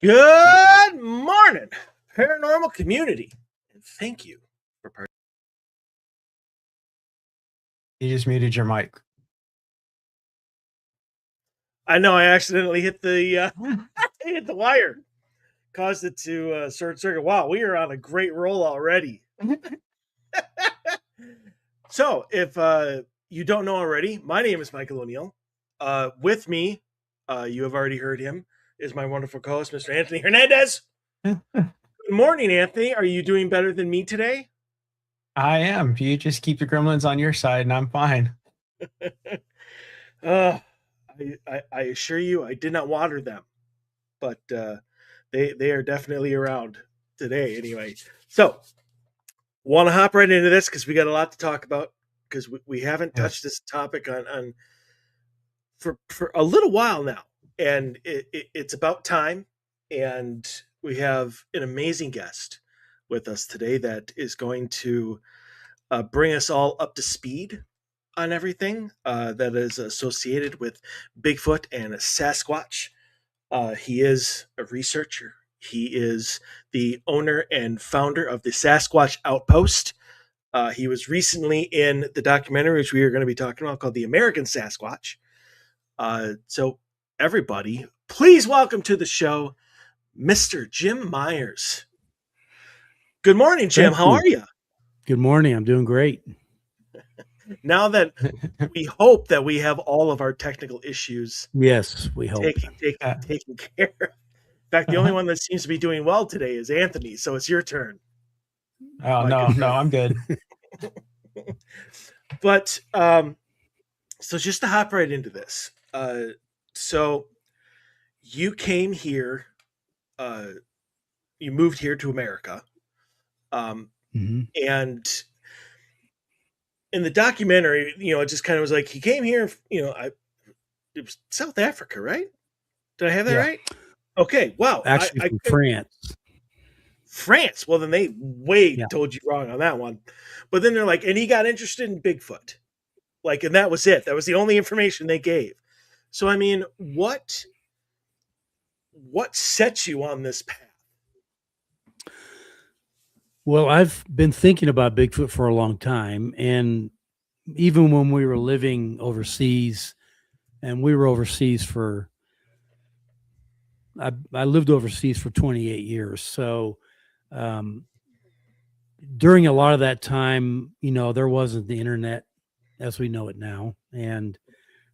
Good morning, paranormal community. And thank you for participating. You just muted your mic. I know I accidentally hit the hit the wire, caused it to short circuit. Wow, we are on a great roll already. So, if you don't know already, my name is Michael O'Neill. With me, you have already heard him, is my wonderful co-host, Mr. Anthony Hernandez. Good morning, Anthony. Are you doing better than me today? I am. You just keep the gremlins on your side, and I'm fine. I assure you, I did not water them, but they are definitely around today anyway. So, want to hop right into this because we got a lot to talk about because we haven't touched this topic on for a little while now, and it's about time. And we have an amazing guest with us today that is going to bring us all up to speed on everything that is associated with Bigfoot and Sasquatch. He is a researcher. He is the owner and founder of the Sasquatch Outpost. He was recently in the documentary, which we are going to be talking about, called The American Sasquatch. So, everybody, please welcome to the show, Mr. Jim Myers. Good morning, Jim. How are you? Good morning. I'm doing great. Now that we hope that we have all of our technical issues, yes, we hope taken care of. In fact, the only one that seems to be doing well today is Anthony. So it's your turn. Oh, no, I'm good. But so just to hop right into this, so you came here, you moved here to America, and in the documentary, it just kind of was like he came here, it was South Africa, right? Did I have that right? Okay, wow. Actually, from France. France. Well, then they told you wrong on that one. But then they're like, and he got interested in Bigfoot. And that was it. That was the only information they gave. So, I mean, what set you on this path? Well, I've been thinking about Bigfoot for a long time. And even when we were living overseas, and we were overseas for, I lived overseas for 28 years. So during a lot of that time, there wasn't the internet as we know it now. And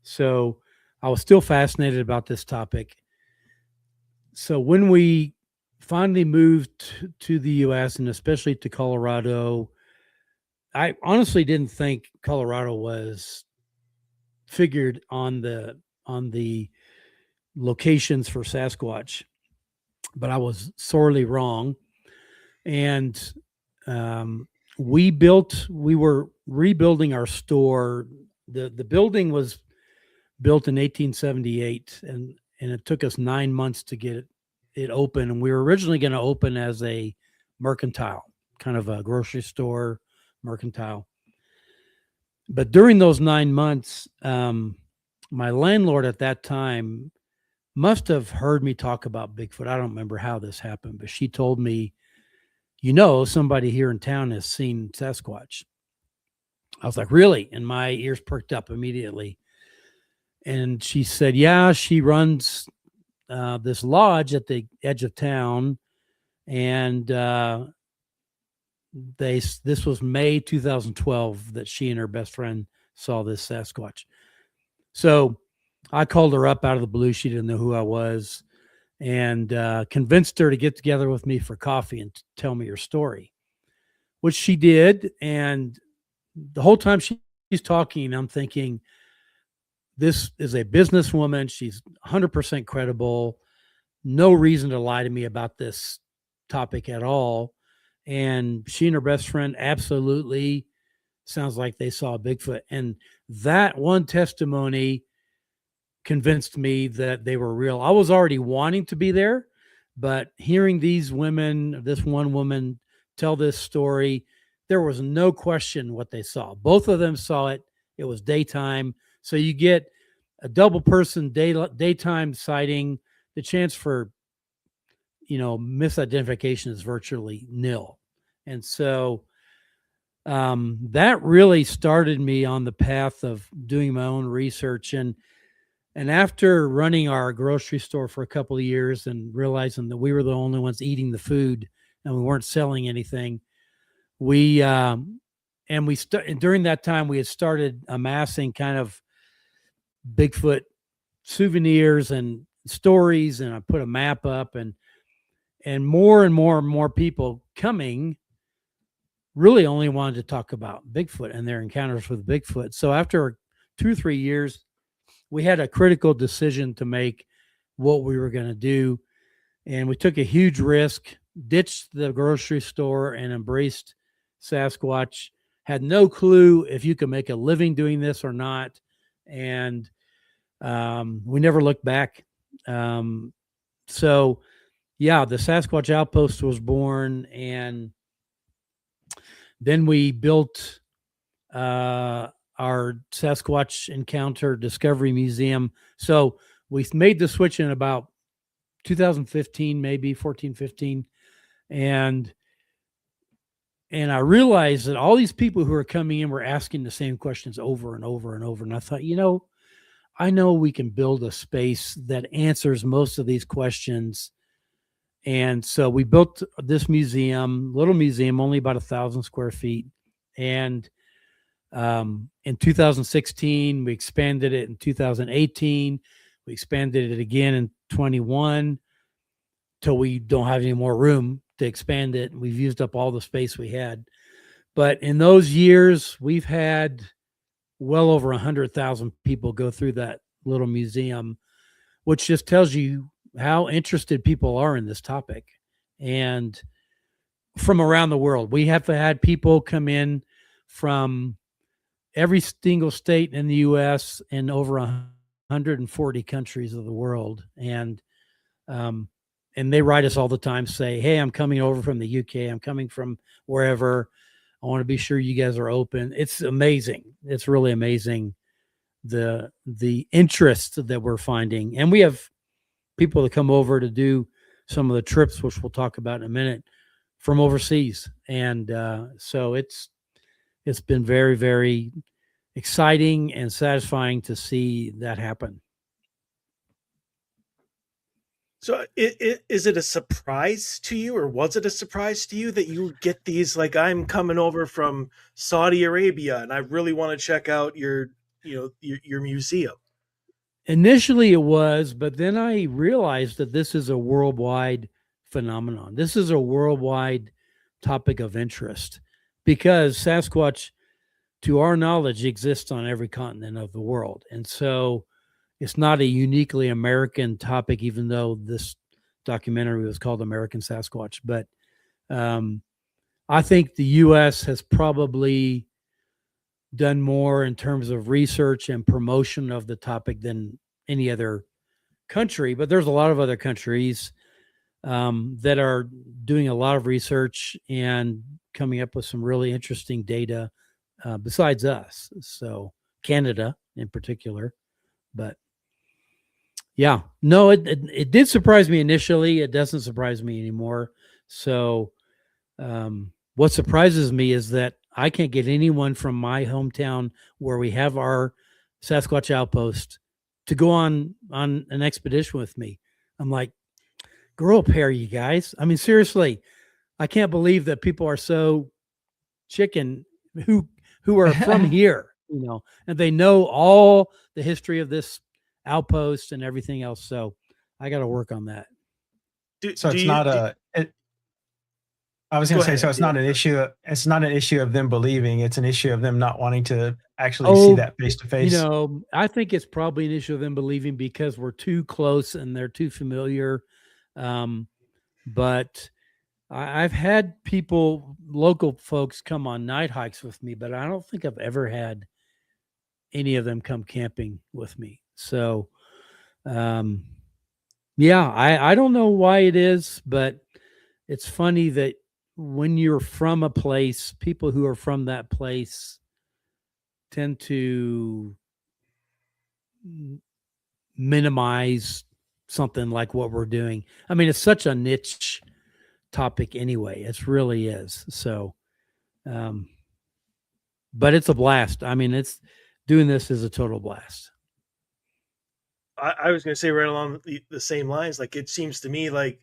so I was still fascinated about this topic. So when we finally moved to the U.S. and especially to Colorado, I honestly didn't think Colorado was figured on the locations for Sasquatch, but I was sorely wrong. And we were rebuilding our store. The building was built in 1878, and it took us 9 months to get it open. And we were originally going to open as a mercantile, kind of a grocery store mercantile. But during those 9 months, my landlord at that time must have heard me talk about Bigfoot. I don't remember how this happened, but she told me, somebody here in town has seen Sasquatch. I was like, really? And my ears perked up immediately. And she said, yeah, she runs this lodge at the edge of town. And this was May 2012 that she and her best friend saw this Sasquatch. So I called her up out of the blue. She didn't know who I was, and convinced her to get together with me for coffee and tell me her story, which she did. And the whole time she's talking, I'm thinking, this is a businesswoman. She's 100% credible. No reason to lie to me about this topic at all. And she and her best friend absolutely sounds like they saw Bigfoot. And that one testimony convinced me that they were real. I was already wanting to be there, but hearing this one woman tell this story, there was no question what they saw. Both of them saw it. It was daytime. So you get a double person daytime sighting, the chance for misidentification is virtually nil. And so that really started me on the path of doing my own research. And after running our grocery store for a couple of years and realizing that we were the only ones eating the food and we weren't selling anything, during that time we had started amassing kind of Bigfoot souvenirs and stories, and I put a map up, and more and more and more people coming really only wanted to talk about Bigfoot and their encounters with Bigfoot. So after 2 or 3 years, we had a critical decision to make what we were going to do. And we took a huge risk, ditched the grocery store and embraced Sasquatch. Had no clue if you could make a living doing this or not. And we never looked back. So yeah, the Sasquatch Outpost was born, and then we built our Sasquatch Encounter Discovery Museum. So we made the switch in about 2015, maybe 14, 15. And I realized that all these people who are coming in were asking the same questions over and over and over. And I thought, I know we can build a space that answers most of these questions. And so we built this little museum, only about 1,000 square feet. And in 2016, we expanded it. In 2018, we expanded it again in 21 till we don't have any more room to expand it. We've used up all the space we had. But in those years, we've had well over 100,000 people go through that little museum, which just tells you how interested people are in this topic. And from around the world, we have had people come in from every single state in the U.S. and over 140 countries of the world. And they write us all the time, say, hey, I'm coming over from the UK. I'm coming from wherever. I want to be sure you guys are open. It's amazing. It's really amazing, the interest that we're finding. And we have people that come over to do some of the trips, which we'll talk about in a minute, from overseas. And so it's been very, very exciting and satisfying to see that happen. So is it a surprise to you, or was it a surprise to you that you would get these, like, I'm coming over from Saudi Arabia and I really want to check out your museum? Initially it was, but then I realized that this is a worldwide phenomenon. This is a worldwide topic of interest because Sasquatch, to our knowledge, exists on every continent of the world. And so it's not a uniquely American topic, even though this documentary was called American Sasquatch. But I think the U.S. has probably done more in terms of research and promotion of the topic than any other country. But there's a lot of other countries that are doing a lot of research and coming up with some really interesting data besides us. So Canada in particular. But yeah, no, it did surprise me initially. It doesn't surprise me anymore. So what surprises me is that I can't get anyone from my hometown where we have our Sasquatch Outpost to go on an expedition with me. I'm like, grow a pair, you guys. I mean, seriously, I can't believe that people are so chicken who are from here, and they know all the history of this outpost and everything else. So I got to work on that. I was going to say, so it's not an issue. It's not an issue of them believing. It's an issue of them not wanting to actually see that face to face. I think it's probably an issue of them believing because we're too close and they're too familiar. But I've had local folks come on night hikes with me, but I don't think I've ever had any of them come camping with me. So, yeah, I don't know why it is, but it's funny that when you're from a place, people who are from that place tend to minimize something like what we're doing. I mean, it's such a niche topic anyway. It really is. So, but it's a blast. I mean, doing this is a total blast. I was going to say right along the same lines. Like, it seems to me like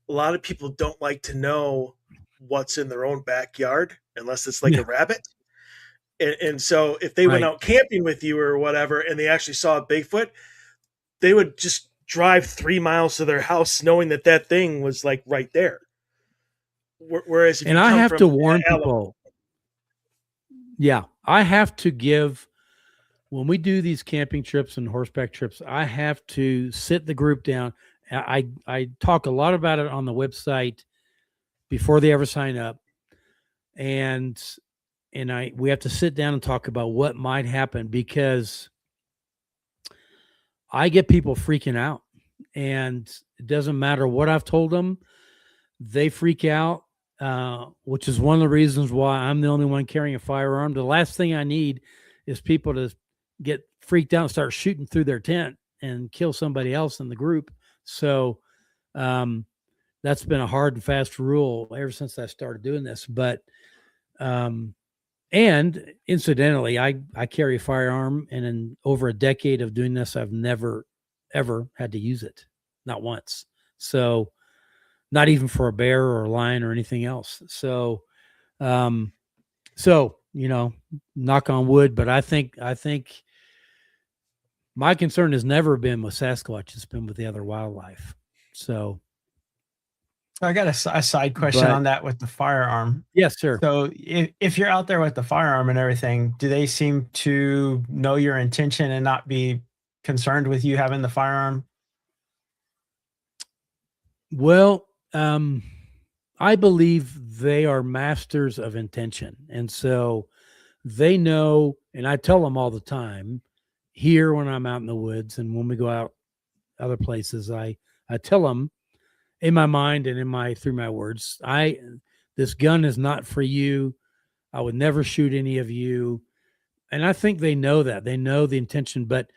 a lot of people don't like to know what's in their own backyard unless it's like a rabbit. And so if they went out camping with you or whatever, and they actually saw a Bigfoot, they would just drive 3 miles to their house knowing that that thing was like right there. Whereas, and I have to warn people. Yeah, I have to give, when we do these camping trips and horseback trips, I have to sit the group down. I talk a lot about it on the website before they ever sign up. And we have to sit down and talk about what might happen, because I get people freaking out, and it doesn't matter what I've told them. They freak out, which is one of the reasons why I'm the only one carrying a firearm. The last thing I need is people to get freaked out and start shooting through their tent and kill somebody else in the group. So that's been a hard and fast rule ever since I started doing this. But and incidentally, I carry a firearm, and in over a decade of doing this, I've never, ever had to use it. Not once. So not even for a bear or a lion or anything else. So, knock on wood, but I think my concern has never been with Sasquatch. It's been with the other wildlife. So I got a side question on that with the firearm. Yes, sir. So if you're out there with the firearm and everything, do they seem to know your intention and not be concerned with you having the firearm? Well, I believe they are masters of intention. And so they know, and I tell them all the time here when I'm out in the woods and when we go out other places, I tell them in my mind and through my words, this gun is not for you. I would never shoot any of you. And I think they know that. They know the intention, but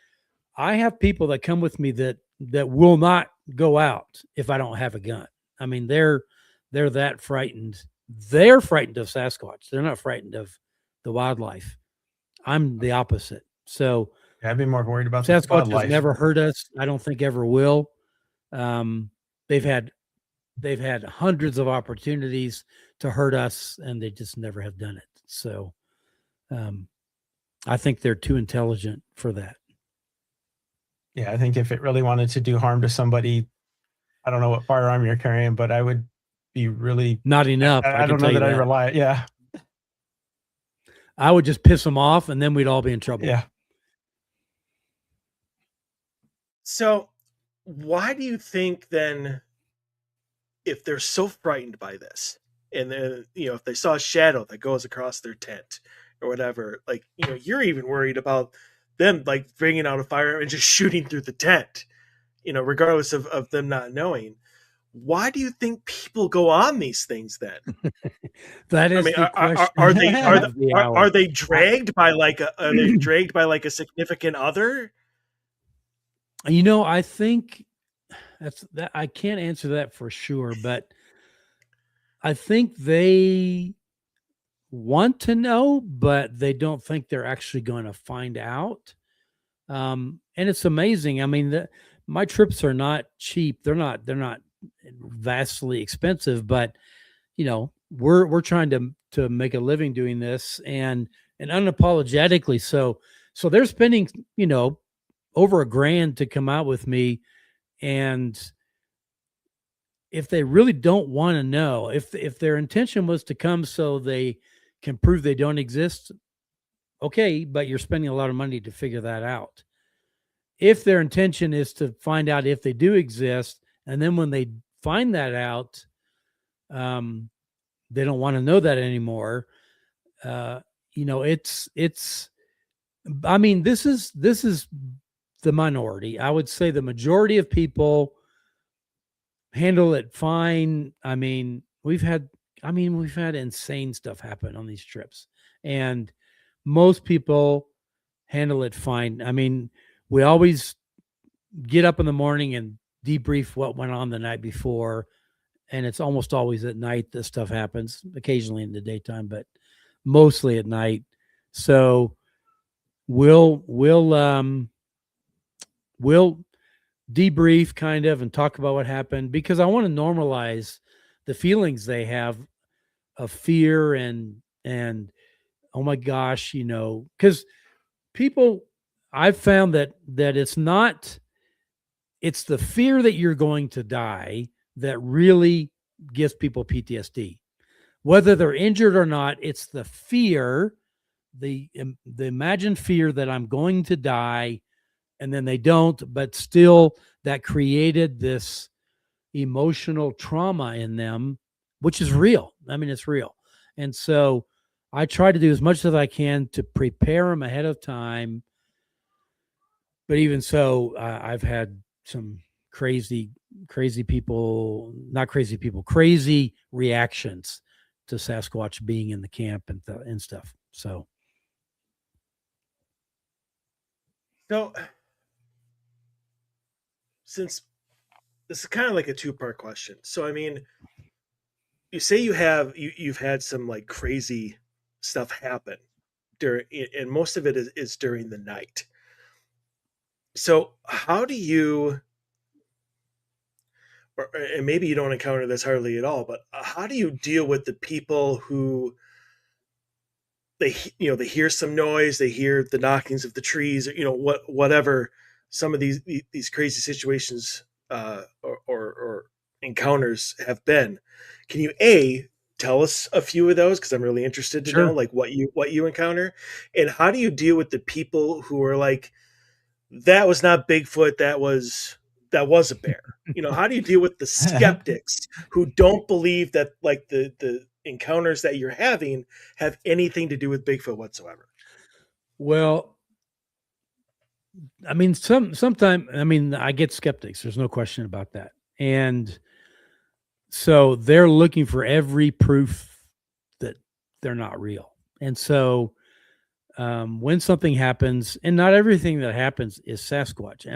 I have people that come with me that will not go out if I don't have a gun. I mean, they're that frightened. They're frightened of Sasquatch. They're not frightened of the wildlife. I'm the opposite. So I'd be more worried about Sasquatch has never hurt us. I don't think ever will. They've had hundreds of opportunities to hurt us, and they just never have done it. So I think they're too intelligent for that. Yeah, I think if it really wanted to do harm to somebody, I don't know what firearm you're carrying, but I would be really not enough. I don't know that I rely. Yeah, I would just piss them off, and then we'd all be in trouble. Yeah. So why do you think then, if they're so frightened by this, and then, if they saw a shadow that goes across their tent or whatever, like, you're even worried about them like bringing out a firearm and just shooting through the tent, regardless of them not knowing. Why do you think people go on these things then? That is, are they dragged by like a significant other? I think that I can't answer that for sure, but I think they want to know, but they don't think they're actually going to find out. And it's amazing. I mean, my trips are not cheap. They're not vastly expensive, but we're trying to make a living doing this and unapologetically. So they're spending, over $1,000 to come out with me. And if they really don't want to know, if their intention was to come so they can prove they don't exist, okay, but you're spending a lot of money to figure that out. If their intention is to find out if they do exist, and then when they find that out, they don't want to know that anymore. It's. I mean, this is the minority. I would say the majority of people handle it fine. I mean, we've had insane stuff happen on these trips, and most people handle it fine. I mean, we always get up in the morning and debrief what went on the night before. And it's almost always at night that stuff happens, occasionally in the daytime, but mostly at night. So we'll debrief kind of and talk about what happened, because I want to normalize the feelings they have of fear and oh my gosh, you know, because people, I've found that it's the fear that you're going to die that really gives people PTSD. Whether they're injured or not, it's the fear, the imagined fear that I'm going to die, and then they don't, but still that created this emotional trauma in them, which is real. I mean, it's real. And so I try to do as much as I can to prepare them ahead of time. But even so, I've had some crazy reactions to Sasquatch being in the camp and stuff. So since this is kind of like a two-part question. So, I mean, you say you've had some like crazy stuff happen during, and most of it is during the night. So how do you, and maybe you don't encounter this hardly at all, but how do you deal with the people who they hear some noise, they hear the knockings of the trees, or whatever some of these crazy situations or encounters have been. Can you tell us a few of those, because I'm really interested to Sure. know like what you encounter, and how do you deal with the people who are like, that was not Bigfoot, that was a bear? How do you deal with the skeptics who don't believe that like the encounters that you're having have anything to do with Bigfoot whatsoever? Well, I mean, sometimes, I mean, I get skeptics. There's no question about that. And so they're looking for every proof that they're not real. And so when something happens, and not everything that happens is Sasquatch,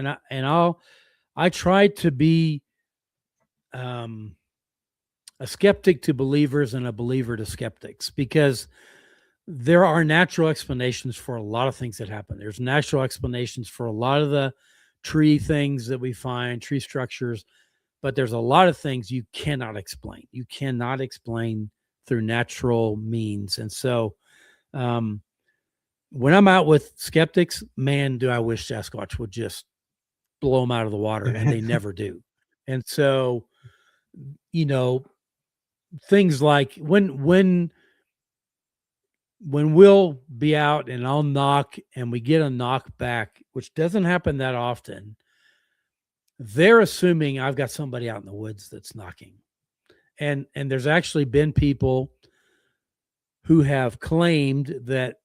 I try to be a skeptic to believers and a believer to skeptics, because there are natural explanations for a lot of things that happen. There's natural explanations for a lot of the tree things that we find, tree structures, but there's a lot of things you cannot explain. You cannot explain through natural means. And so when I'm out with skeptics, man, do I wish Sasquatch would just blow them out of the water, and they never do. And so, things like when we'll be out and I'll knock and we get a knock back, which doesn't happen that often, they're assuming I've got somebody out in the woods that's knocking. And there's actually been people who have claimed that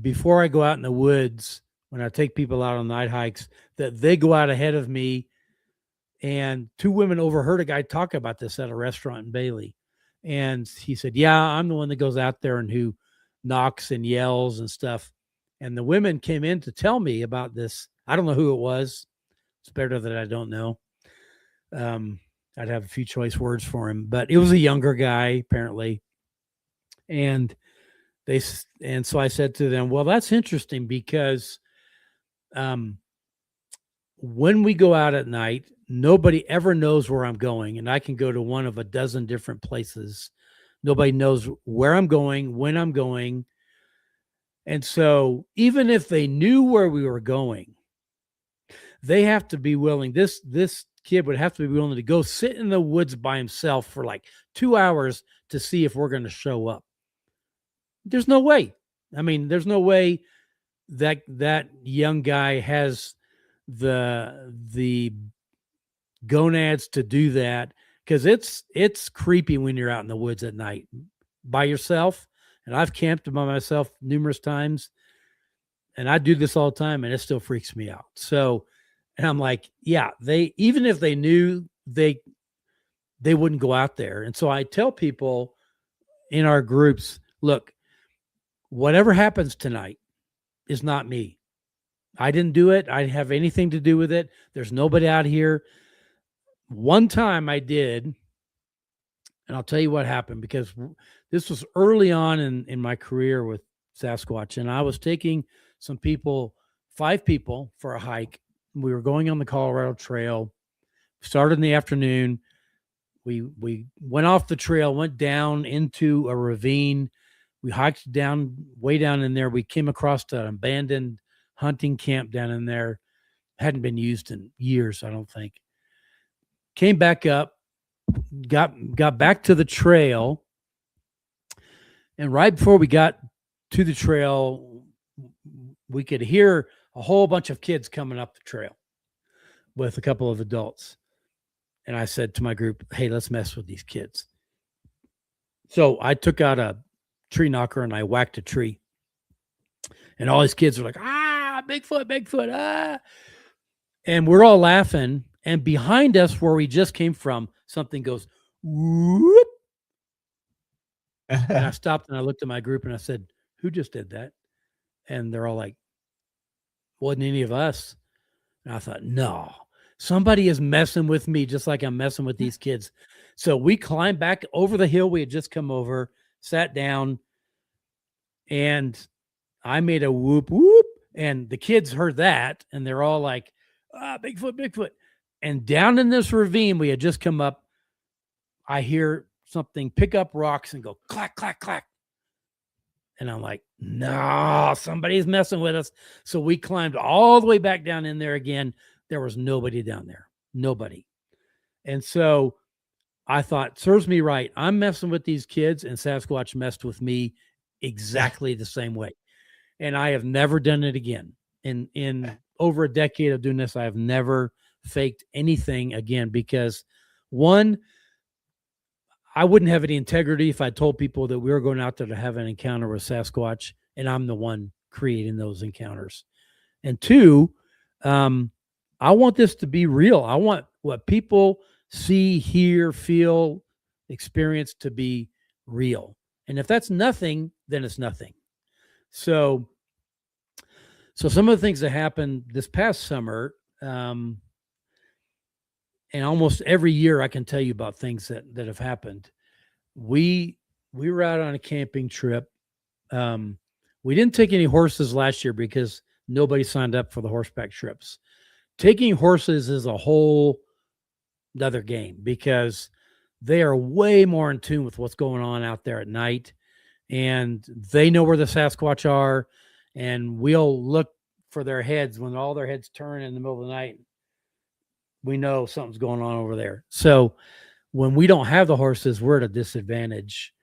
before I go out in the woods, when I take people out on night hikes, that they go out ahead of me. And two women overheard a guy talk about this at a restaurant in Bailey. And he said, yeah, I'm the one that goes out there and who knocks and yells and stuff. And the women came in to tell me about this. I don't know who it was. It's better that I don't know. I'd have a few choice words for him, but it was a younger guy, apparently. And so I said to them, well, that's interesting, because when we go out at night, nobody ever knows where I'm going, and I can go to one of a dozen different places. Nobody knows where I'm going, when I'm going. And so even if they knew where we were going, they have to be willing. This kid would have to be willing to go sit in the woods by himself for like 2 hours to see if we're going to show up. There's no way. I mean, there's no way that young guy has the gonads to do that, because it's creepy when you're out in the woods at night by yourself. And I've camped by myself numerous times, and I do this all the time, and it still freaks me out. So, and I'm like, yeah, even if they knew, they wouldn't go out there. And so I tell people in our groups, look, whatever happens tonight is not me. I didn't do it. I didn't have anything to do with it. There's nobody out here. one time I did, and I'll tell you what happened, because this was early on in my career with Sasquatch, and I was taking some people, 5 people, for a hike. We were going on the Colorado Trail. Started in the afternoon. We went off the trail, went down into a ravine. We hiked down, way down in there. We came across an abandoned hunting camp down in there. Hadn't been used in years, I don't think. Came back up, got back to the trail, and right before we got to the trail, we could hear a whole bunch of kids coming up the trail with a couple of adults. And I said to my group, hey, let's mess with these kids. So I took out a tree knocker and I whacked a tree. And all these kids were like, ah, Bigfoot, Bigfoot, ah. And we're all laughing. And behind us, where we just came from, something goes, whoop. And I stopped and I looked at my group and I said, who just did that? And they're all like, wasn't any of us. And I thought, no, somebody is messing with me just like I'm messing with these kids. So we climbed back over the hill we had just come over, sat down, and I made a whoop, whoop. And the kids heard that, and they're all like, ah, Bigfoot, Bigfoot. And down in this ravine we had just come up, I hear something pick up rocks and go clack, clack, clack. And I'm like, no, somebody's messing with us. So we climbed all the way back down in there again. There was nobody down there. Nobody. And so I thought, serves me right. I'm messing with these kids, and Sasquatch messed with me exactly the same way. And I have never done it again. In over a decade of doing this, I have never faked anything again, because one, I wouldn't have any integrity if I told people that we were going out there to have an encounter with Sasquatch, and I'm the one creating those encounters. And two, I want this to be real. I want what people see, hear, feel, experience to be real. And if that's nothing, then it's nothing. So some of the things that happened this past summer, and almost every year I can tell you about things that have happened. We were out on a camping trip. We didn't take any horses last year because nobody signed up for the horseback trips. Taking horses is a whole other game, because they are way more in tune with what's going on out there at night, and they know where the Sasquatch are, and we'll look for their heads when all their heads turn in the middle of the night. We know something's going on over there. So when we don't have the horses, we're at a disadvantage.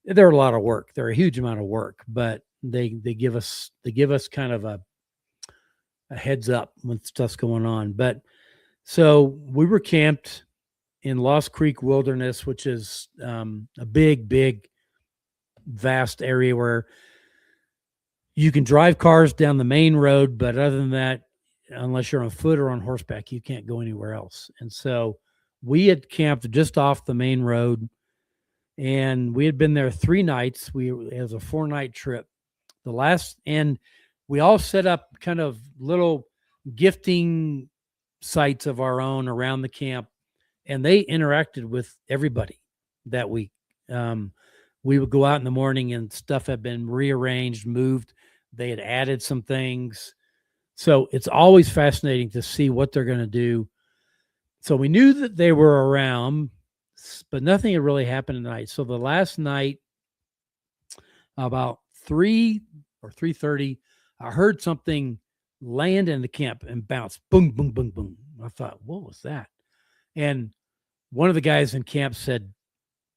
They're a lot of work. They're a huge amount of work, but they give us kind of a heads up when stuff's going on. But so we were camped in Lost Creek Wilderness, which is a big, vast area where you can drive cars down the main road, but other than that, unless you're on foot or on horseback, you can't go anywhere else. And so we had camped just off the main road, and we had been there 3 nights. It was a 4-night trip. And we all set up kind of little gifting sites of our own around the camp, and they interacted with everybody that week. We would go out in the morning and stuff had been rearranged, moved. They had added some things. So it's always fascinating to see what they're going to do. So we knew that they were around, but nothing had really happened tonight. So the last night, about 3 or 3:30, I heard something land in the camp and bounce. Boom, boom, boom, boom. I thought, what was that? And one of the guys in camp said,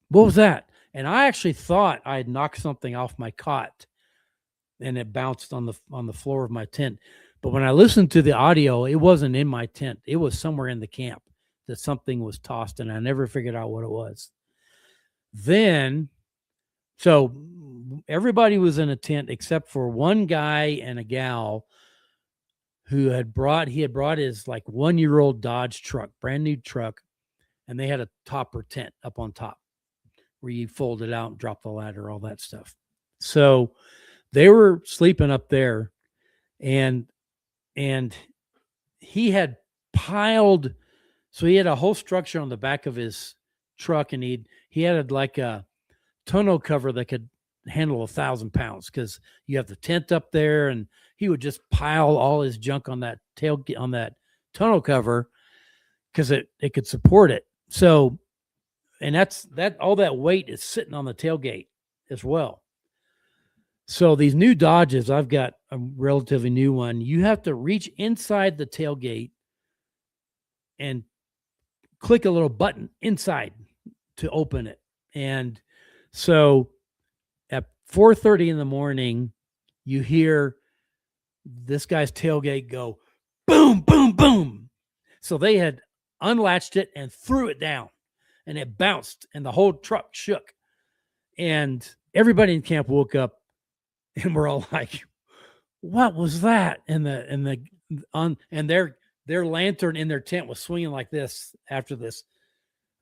what was that? And I actually thought I had knocked something off my cot and it bounced on the floor of my tent. But when I listened to the audio, it wasn't in my tent. It was somewhere in the camp that something was tossed, and I never figured out what it was. Then, so everybody was in a tent except for one guy and a gal who had brought his like 1-year-old Dodge truck, brand new truck, and they had a topper tent up on top where you fold it out and drop the ladder, all that stuff. So they were sleeping up there, and he had piled So he had a whole structure on the back of his truck, and he had like a tonneau cover that could handle 1,000 pounds, because you have the tent up there, and he would just pile all his junk on that tonneau cover because it could support it. So, and that all that weight is sitting on the tailgate as well. So these new Dodges, I've got a relatively new one. You have to reach inside the tailgate and click a little button inside to open it. And so at 4:30 in the morning, you hear this guy's tailgate go boom, boom, boom. So they had unlatched it and threw it down, and it bounced, and the whole truck shook. And everybody in camp woke up, and we're all like, "What was that?" And their lantern in their tent was swinging like this after this.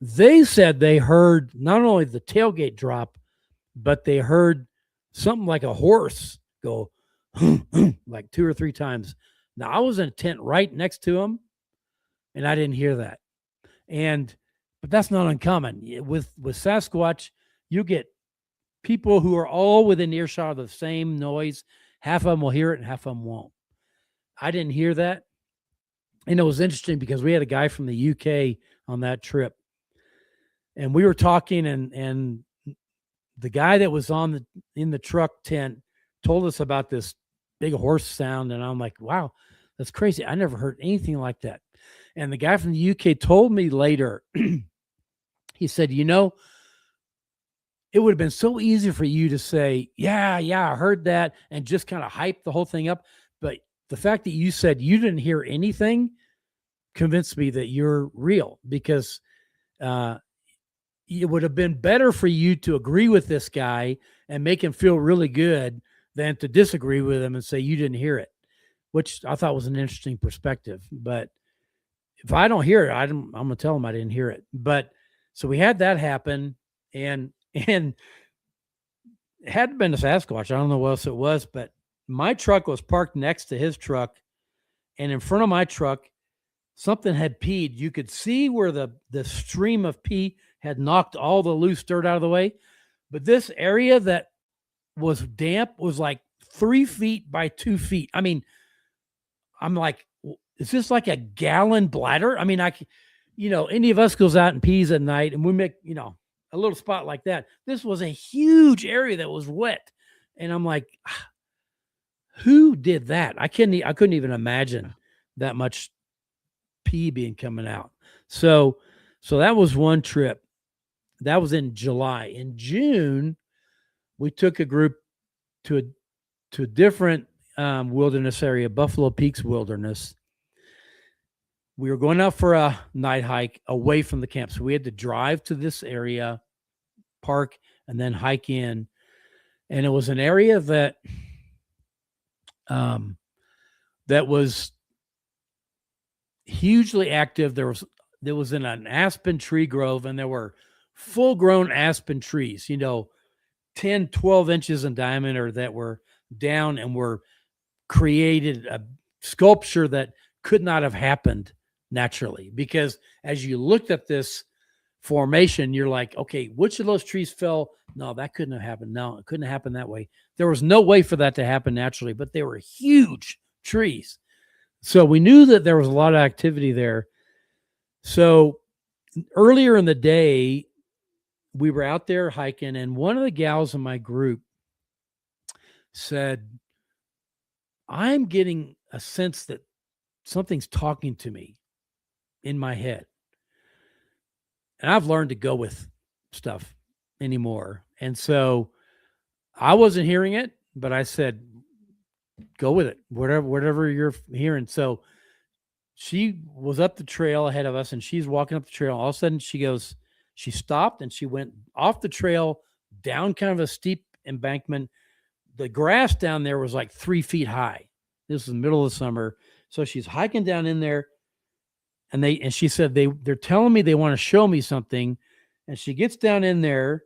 They said they heard not only the tailgate drop, but they heard something like a horse go like 2 or 3 times. Now, I was in a tent right next to them, and I didn't hear that. But that's not uncommon. With Sasquatch, you get people who are all within earshot of the same noise. Half of them will hear it and half of them won't. I didn't hear that. And it was interesting because we had a guy from the UK on that trip, and we were talking, and the guy that was in the truck tent told us about this big horse sound. And I'm like, wow, that's crazy. I never heard anything like that. And the guy from the UK told me later, he said, it would have been so easy for you to say, yeah, I heard that, and just kind of hype the whole thing up. But the fact that you said you didn't hear anything convinced me that you're real, because it would have been better for you to agree with this guy and make him feel really good than to disagree with him and say you didn't hear it, which I thought was an interesting perspective. But if I don't hear it, I'm going to tell him I didn't hear it. But so we had that happen, and it hadn't been a Sasquatch. I don't know what else it was, but my truck was parked next to his truck, and in front of my truck, something had peed. You could see where the stream of pee had knocked all the loose dirt out of the way. But this area that was damp was like 3 feet by 2 feet. I mean, I'm like, is this like a gallon bladder? I mean, any of us goes out and pees at night, and we make, a little spot like that. This was a huge area that was wet. And I'm like, who did that? I couldn't even imagine that much pee being coming out. So that was one trip. That was in July. In June, we took a group to a different wilderness area, Buffalo Peaks Wilderness. We were going out for a night hike away from the camp. So we had to drive to this area, park, and then hike in. And it was an area that was hugely active. There was in an aspen tree grove, and there were full-grown aspen trees, 10, 12 inches in diameter, that were down and were created a sculpture that could not have happened naturally. Because as you looked at this formation, you're like, okay, which of those trees fell? No, that couldn't have happened. No, it couldn't happen that way. There was no way for that to happen naturally, but they were huge trees. So we knew that there was a lot of activity there. So earlier in the day, we were out there hiking, and one of the gals in my group said, I'm getting a sense that something's talking to me in my head. And I've learned to go with stuff anymore. And so I wasn't hearing it, but I said, go with it, whatever you're hearing. So she was up the trail ahead of us, and she's walking up the trail. All of a sudden she stopped, and she went off the trail down kind of a steep embankment. The grass down there was like 3 feet high. This was the middle of the summer. So she's hiking down in there, and she said, they're telling me they want to show me something. And she gets down in there,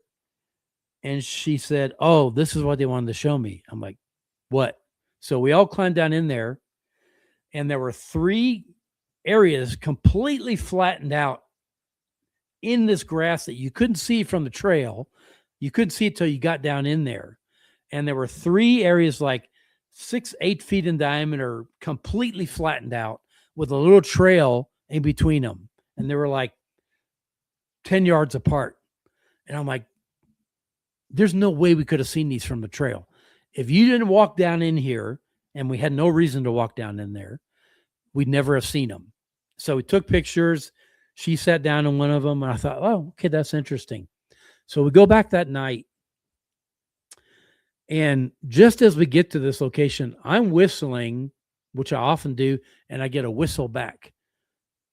and she said, oh, this is what they wanted to show me. I'm like, what? So we all climbed down in there, and there were 3 areas completely flattened out in this grass that you couldn't see from the trail. You couldn't see it till you got down in there. And there were 3 areas like 6-8 feet in diameter, completely flattened out with a little trail in between them. And they were like 10 yards apart. And I'm like, there's no way we could have seen these from the trail. If you didn't walk down in here, and we had no reason to walk down in there, we'd never have seen them. So we took pictures. She sat down in one of them, and I thought, oh, okay, that's interesting. So we go back that night. And just as we get to this location, I'm whistling, which I often do, and I get a whistle back.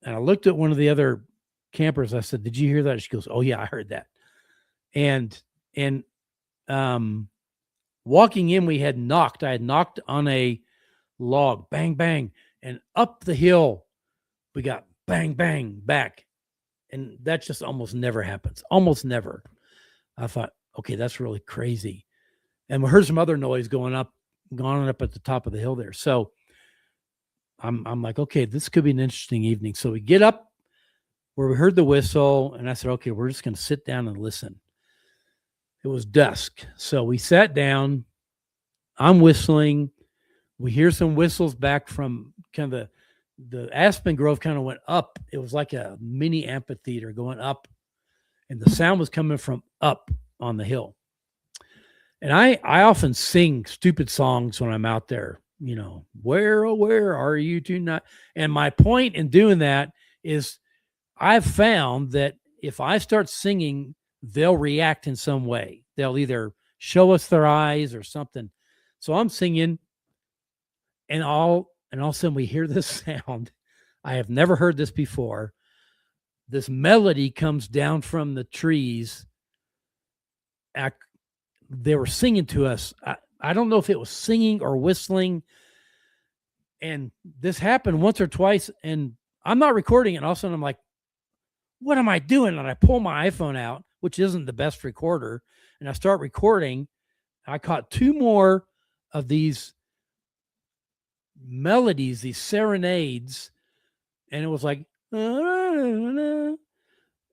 And I looked at one of the other campers. I said, did you hear that? She goes, oh yeah, I heard that. And walking in, I had knocked on a log, bang, bang. And up the hill, we got bang, bang back. And that just almost never happens. Almost never. I thought, okay, that's really crazy. And we heard some other noise going up at the top of the hill there. So I'm like, okay, this could be an interesting evening. So we get up where we heard the whistle, and I said, okay, we're just going to sit down and listen. It was dusk. So we sat down. I'm whistling. We hear some whistles back from kind of the aspen grove kind of went up. It was like a mini amphitheater going up, and the sound was coming from up on the hill. And I often sing stupid songs when I'm out there, where, oh, where are you tonight? And my point in doing that is I've found that if I start singing, they'll react in some way. They'll either show us their eyes or something. So I'm singing, and all of a sudden we hear this sound. I have never heard this before. This melody comes down from the trees. They were singing to us. I don't know if it was singing or whistling. And this happened once or twice, and I'm not recording it. And all of a sudden I'm like, what am I doing? And I pull my iPhone out, which isn't the best recorder, and I start recording. I caught 2 more of these melodies, these serenades, and it was like, and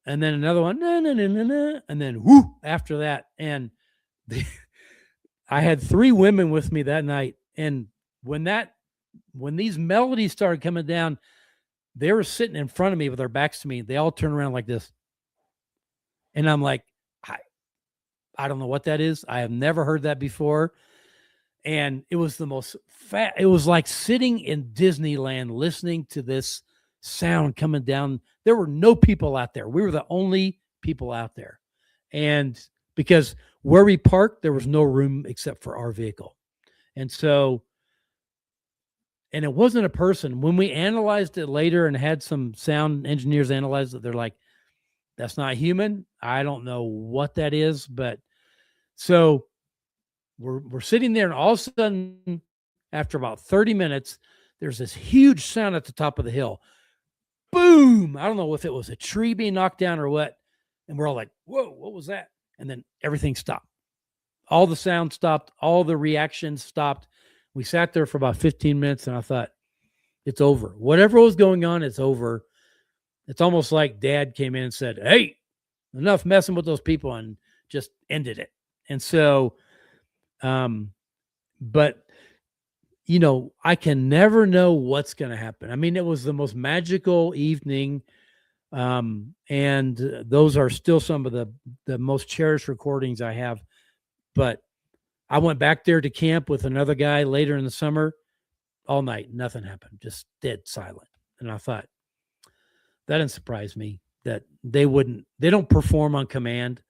then another one, and then whoo after that. And I had 3 women with me that night, and when these melodies started coming down, they were sitting in front of me with their backs to me. They all turned around like this, and I'm like, I don't know what that is. I have never heard that before. And it was the most it was like sitting in Disneyland listening to this sound coming down. There were no people out there. We were the only people out there. And because where we parked, there was no room except for our vehicle. And so, and it wasn't a person. When we analyzed it later and had some sound engineers analyze it, they're like, that's not human. I don't know what that is, but so we're sitting there, and all of a sudden, after about 30 minutes, there's this huge sound at the top of the hill. Boom! I don't know if it was a tree being knocked down or what. And we're all like, whoa, what was that? And then everything stopped. All the sound stopped. All the reactions stopped. We sat there for about 15 minutes, and I thought, it's over. Whatever was going on, it's over. It's almost like Dad came in and said, hey, enough messing with those people, and just ended it. And so, but, I can never know what's going to happen. I mean, it was the most magical evening. And those are still some of the most cherished recordings I have. But I went back there to camp with another guy later in the summer. All night, nothing happened, just dead silent. And I thought, that didn't surprise me that they don't perform on command.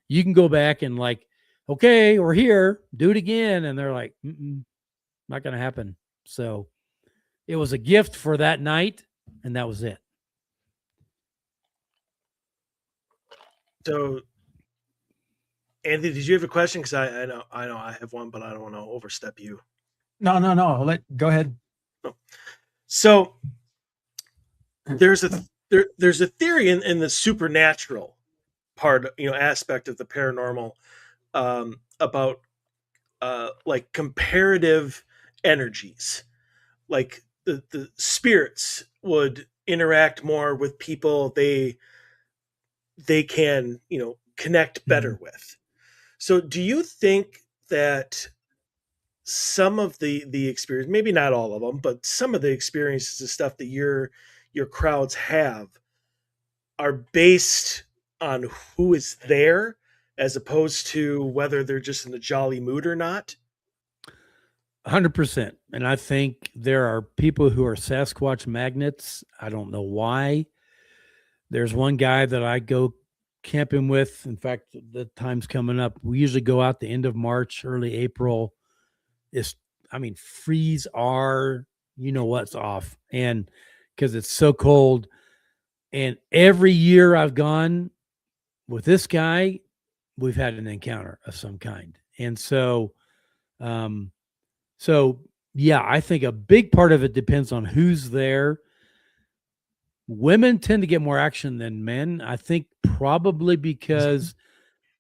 You can go back and like, okay, we're here, do it again. And they're like, not going to happen. So it was a gift for that night, and that was it. So, Anthony, did you have a question? Because I know I have one, but I don't want to overstep you. No. Go ahead. So there's a theory in the supernatural part, aspect of the paranormal, about like comparative energies, like the spirits would interact more with people they can, connect better with. So do you think that some of the experience, maybe not all of them, but some of the experiences and stuff that your crowds have are based on who is there as opposed to whether they're just in a jolly mood or not? 100%. And I think there are people who are Sasquatch magnets. I don't know why. There's one guy that I go camping with. In fact, the time's coming up. We usually go out the end of March, early April. It's, I mean, freeze are, you know what's off. And because it's so cold. And every year I've gone with this guy, we've had an encounter of some kind. And um, so yeah, I think a big part of it depends on who's there. Women tend to get more action than men. I think probably because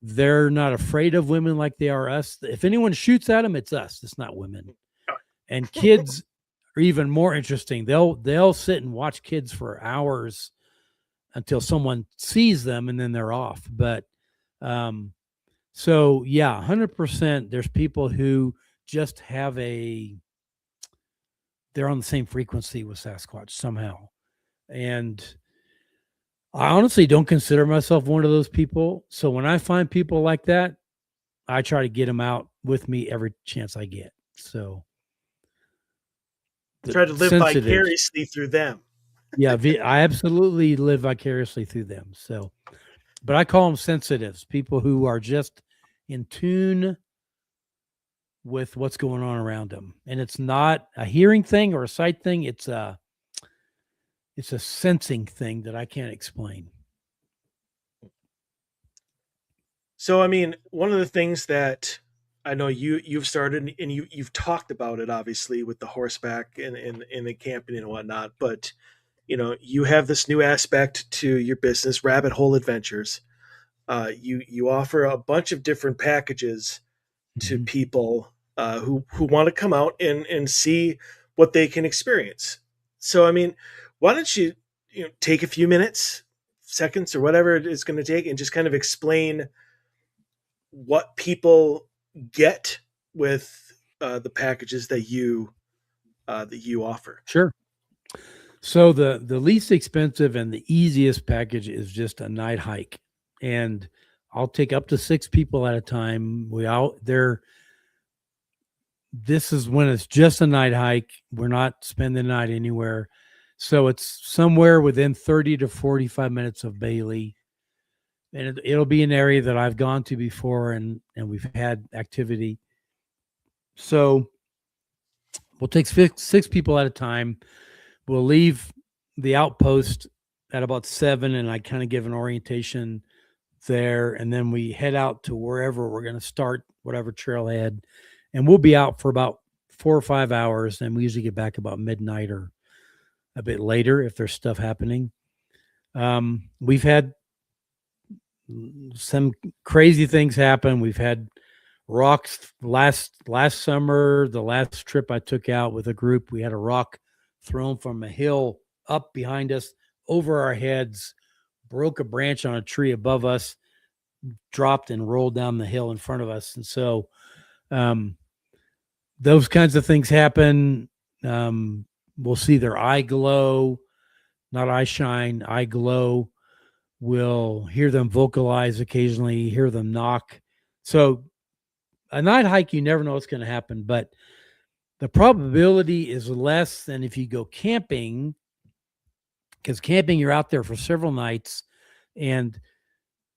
they're not afraid of women like they are us. If anyone shoots at them, it's us. It's not women. And kids are even more interesting. They'll sit and watch kids for hours until someone sees them, and then they're off. But so yeah, 100%. There's people who just have they're on the same frequency with Sasquatch somehow. And I honestly don't consider myself one of those people. So when I find people like that, I try to get them out with me every chance I get. So Try to live sensitives. vicariously through them. Yeah, I absolutely live vicariously through them. So, but I call them sensitives, people who are just in tune with what's going on around them. And it's not a hearing thing or a sight thing. It's a sensing thing that I can't explain. So I mean, one of the things that I know you've started and you've talked about it obviously with the horseback and the camping and whatnot, but you have this new aspect to your business, Rabbit Hole Adventures. You offer a bunch of different packages to Mhm. people who want to come out and see what they can experience. So I mean, why don't you take a few minutes, seconds, or whatever it is going to take, and just kind of explain what people get with the packages that you offer. Sure. So the least expensive and the easiest package is just a night hike, and I'll take up to 6 people at a time. We out there. This is when it's just a night hike. We're not spending the night anywhere, so it's somewhere within 30 to 45 minutes of Bailey, and it'll be an area that I've gone to before, and we've had activity. So we'll take 6 people at a time. We'll leave the outpost at about 7, and I kind of give an orientation there, and then we head out to wherever we're going to start, whatever trailhead, and we'll be out for about 4 or 5 hours, and we usually get back about midnight or a bit later if there's stuff happening. We've had some crazy things happen. We've had rocks last summer. The last trip I took out with a group, we had a rock thrown from a hill up behind us, over our heads, broke a branch on a tree above us, dropped and rolled down the hill in front of us. And so those kinds of things happen. We'll see their eye glow, not eye shine, eye glow. We'll hear them vocalize occasionally, hear them knock. So a night hike, you never know what's going to happen, but the probability is less than if you go camping, because camping, you're out there for several nights, and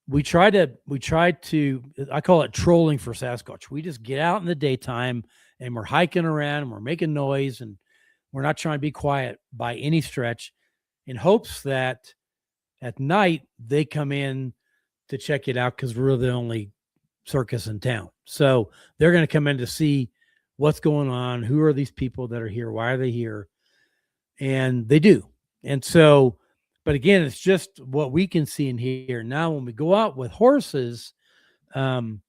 we try to, I call it trolling for Sasquatch. We just get out in the daytime and we're hiking around and we're making noise, and we're not trying to be quiet by any stretch, in hopes that at night they come in to check it out, because we're the only circus in town. So they're going to come in to see what's going on. Who are these people that are here? Why are they here? And they do. And so, but again, it's just what we can see and hear. Now, when we go out with horses, we'll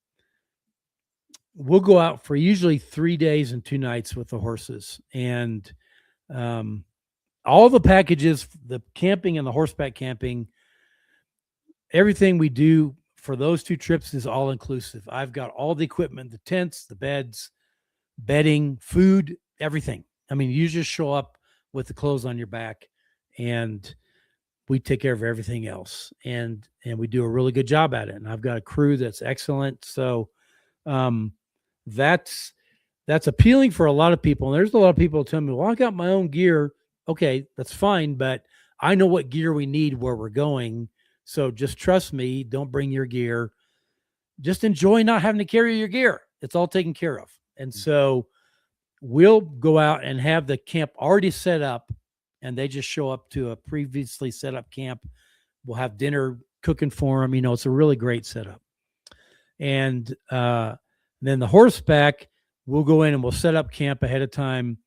go out for usually 3 days and 2 nights with the horses. And all the packages, the camping and the horseback camping, everything we do for those 2 trips is all inclusive. I've got all the equipment, the tents, the beds, bedding, food, everything. I mean, you just show up with the clothes on your back and we take care of everything else. And we do a really good job at it. And I've got a crew that's excellent. So that's appealing for a lot of people. And there's a lot of people who tell me, well, I got my own gear. Okay, that's fine. But I know what gear we need where we're going. So just trust me. Don't bring your gear. Just enjoy not having to carry your gear. It's all taken care of. And so we'll go out and have the camp already set up, and they just show up to a previously set up camp. We'll have dinner cooking for them. You know, it's a really great setup. And then the horseback, we'll go in and we'll set up camp ahead of time.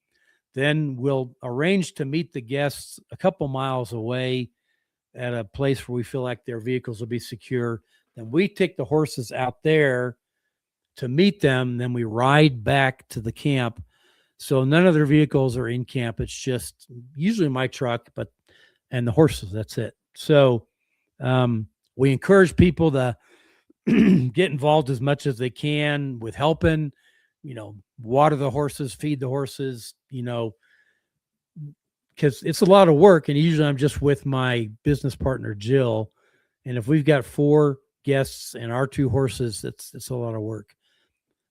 Then we'll arrange to meet the guests a couple miles away at a place where we feel like their vehicles will be secure. Then we take the horses out there to meet them. Then we ride back to the camp. So none of their vehicles are in camp. It's just usually my truck, and the horses, that's it. So we encourage people to get involved as much as they can with helping, you know, water the horses, feed the horses, you know, because it's a lot of work. And usually I'm just with my business partner, Jill. And if we've got 4 guests and our 2 horses, it's a lot of work.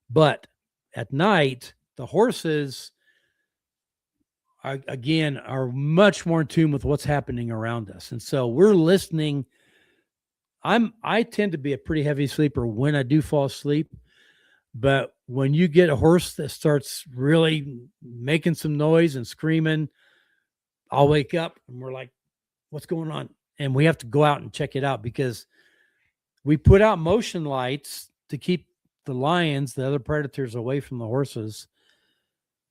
But at night, the horses are much more in tune with what's happening around us. And so we're listening. I tend to be a pretty heavy sleeper when I do fall asleep. But when you get a horse that starts really making some noise and screaming, I'll wake up and we're like, what's going on? And we have to go out and check it out because we put out motion lights to keep the lions, the other predators, away from the horses.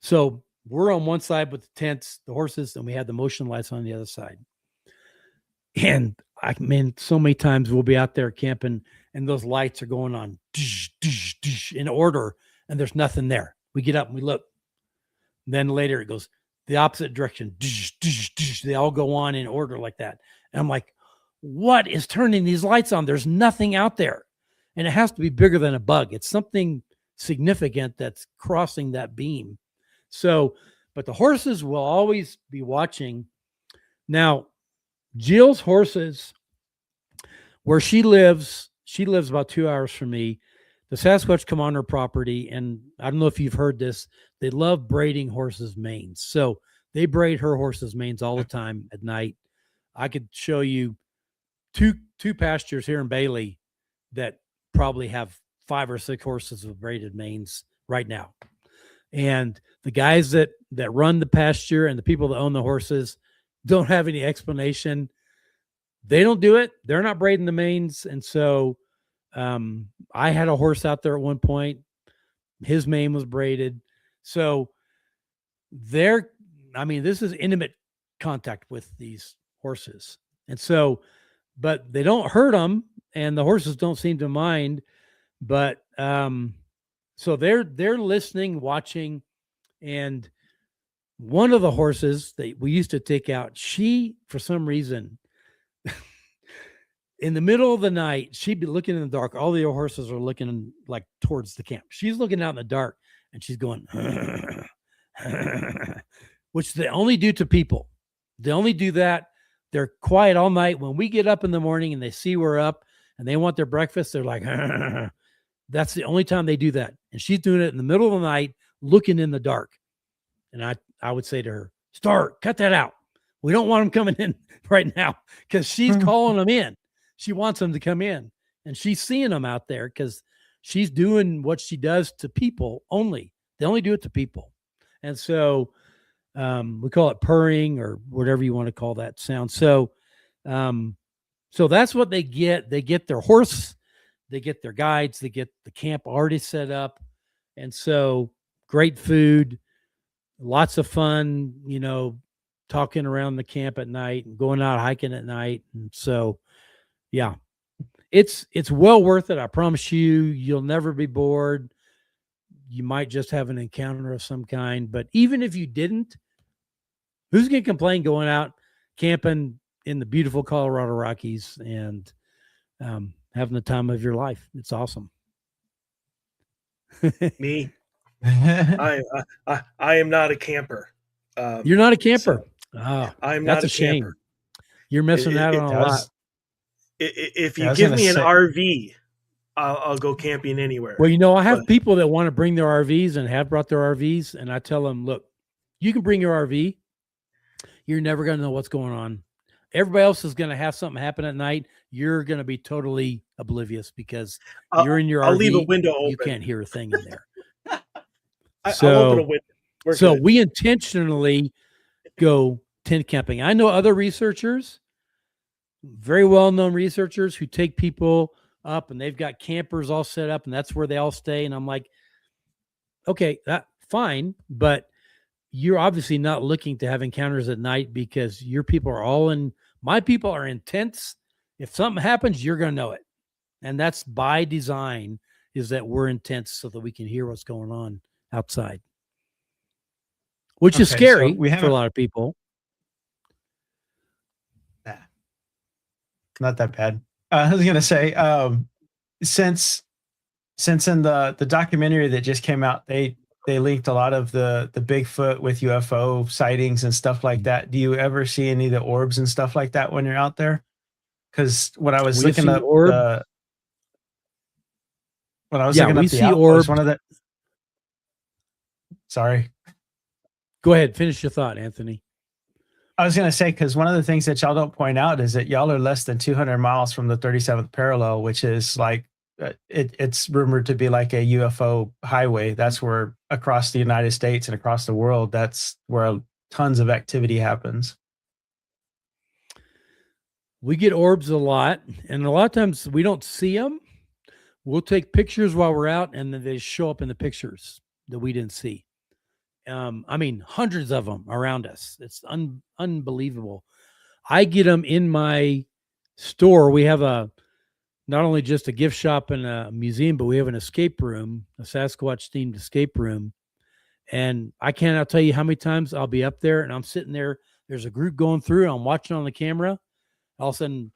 So we're on one side with the tents, the horses, and we have the motion lights on the other side. And I mean, so many times we'll be out there camping and those lights are going on in order and there's nothing there. We get up and we look. And then later it goes the opposite direction. They all go on in order like that. And I'm like, what is turning these lights on? There's nothing out there. And it has to be bigger than a bug. It's something significant that's crossing that beam. So, but the horses will always be watching. Now, Jill's horses, where she lives about 2 hours from me. The Sasquatch come on her property, and I don't know if you've heard this. They love braiding horses' manes. So they braid her horses' manes all the time at night. I could show you two pastures here in Bailey that probably have 5 or 6 horses with braided manes right now. And the guys that run the pasture and the people that own the horses don't have any explanation. They don't do it. They're not braiding the manes. And so I had a horse out there at one point. His mane was braided. So this is intimate contact with these horses. And so, but they don't hurt them and the horses don't seem to mind. But so they're listening, watching. And one of the horses that we used to take out, she, for some reason, in the middle of the night, she'd be looking in the dark. All the horses are looking like towards the camp. She's looking out in the dark and she's going, which they only do to people. They only do that. They're quiet all night. When we get up in the morning and they see we're up and they want their breakfast, they're like, that's the only time they do that. And she's doing it in the middle of the night, looking in the dark. And I would say to her, Star, cut that out. We don't want them coming in right now because she's calling them in. She wants them to come in and she's seeing them out there because she's doing what she does to people only. They only do it to people. And so we call it purring or whatever you want to call that sound. So that's what they get. They get their horse, they get their guides, they get the camp already set up. And so great food, lots of fun, talking around the camp at night and going out hiking at night. And so, yeah, it's well worth it. I promise you, you'll never be bored. You might just have an encounter of some kind, but even if you didn't, Who's going to complain going out camping in the beautiful Colorado Rockies and having the time of your life? It's awesome. Me, I am not a camper. You're not a camper. So that's I'm not a a shame. camper. You're missing out on a lot. If I you was give gonna me an say- RV, I'll go camping anywhere. Well, I have But- people that want to bring their RVs and have brought their RVs, and I tell them, look, you can bring your RV. You're never going to know what's going on. Everybody else is going to have something happen at night. You're going to be totally oblivious because you're in your I'll RV. leave a window open. You can't hear a thing in there. I'll open a window. We're So good. we intentionally go tent camping. I know other researchers, very well-known researchers, who take people up and they've got campers all set up and that's where they all stay. And I'm like, okay, that fine, but you're obviously not looking to have encounters at night because your people are all in. My people are in tents. If something happens, you're going to know it, and that's by design. Is that we're in tents so that we can hear what's going on outside, which is Okay, scary so we for haven't- a lot of people. Not that bad. I was gonna say, since in the documentary that just came out, they linked a lot of the Bigfoot with UFO sightings and stuff like that. Do you ever see any of the orbs and stuff like that when you're out there? Because when I was We looking see up orb. when I was Yeah, looking we up the see Outpost, orbs. one of the sorry. Go ahead, finish your thought, Anthony. I was going to say, because one of the things that y'all don't point out is that y'all are less than 200 miles from the 37th parallel, which is like, it's rumored to be like a UFO highway. That's where across the United States and across the world, that's where tons of activity happens. We get orbs a lot, and a lot of times we don't see them. We'll take pictures while we're out, and then they show up in the pictures that we didn't see. I mean, hundreds of them around us. It's unbelievable. I get them in my store. We have not only just a gift shop and a museum, but we have an escape room, a Sasquatch themed escape room. And I cannot tell you how many times I'll be up there and I'm sitting there. There's a group going through, and I'm watching on the camera. All of a sudden,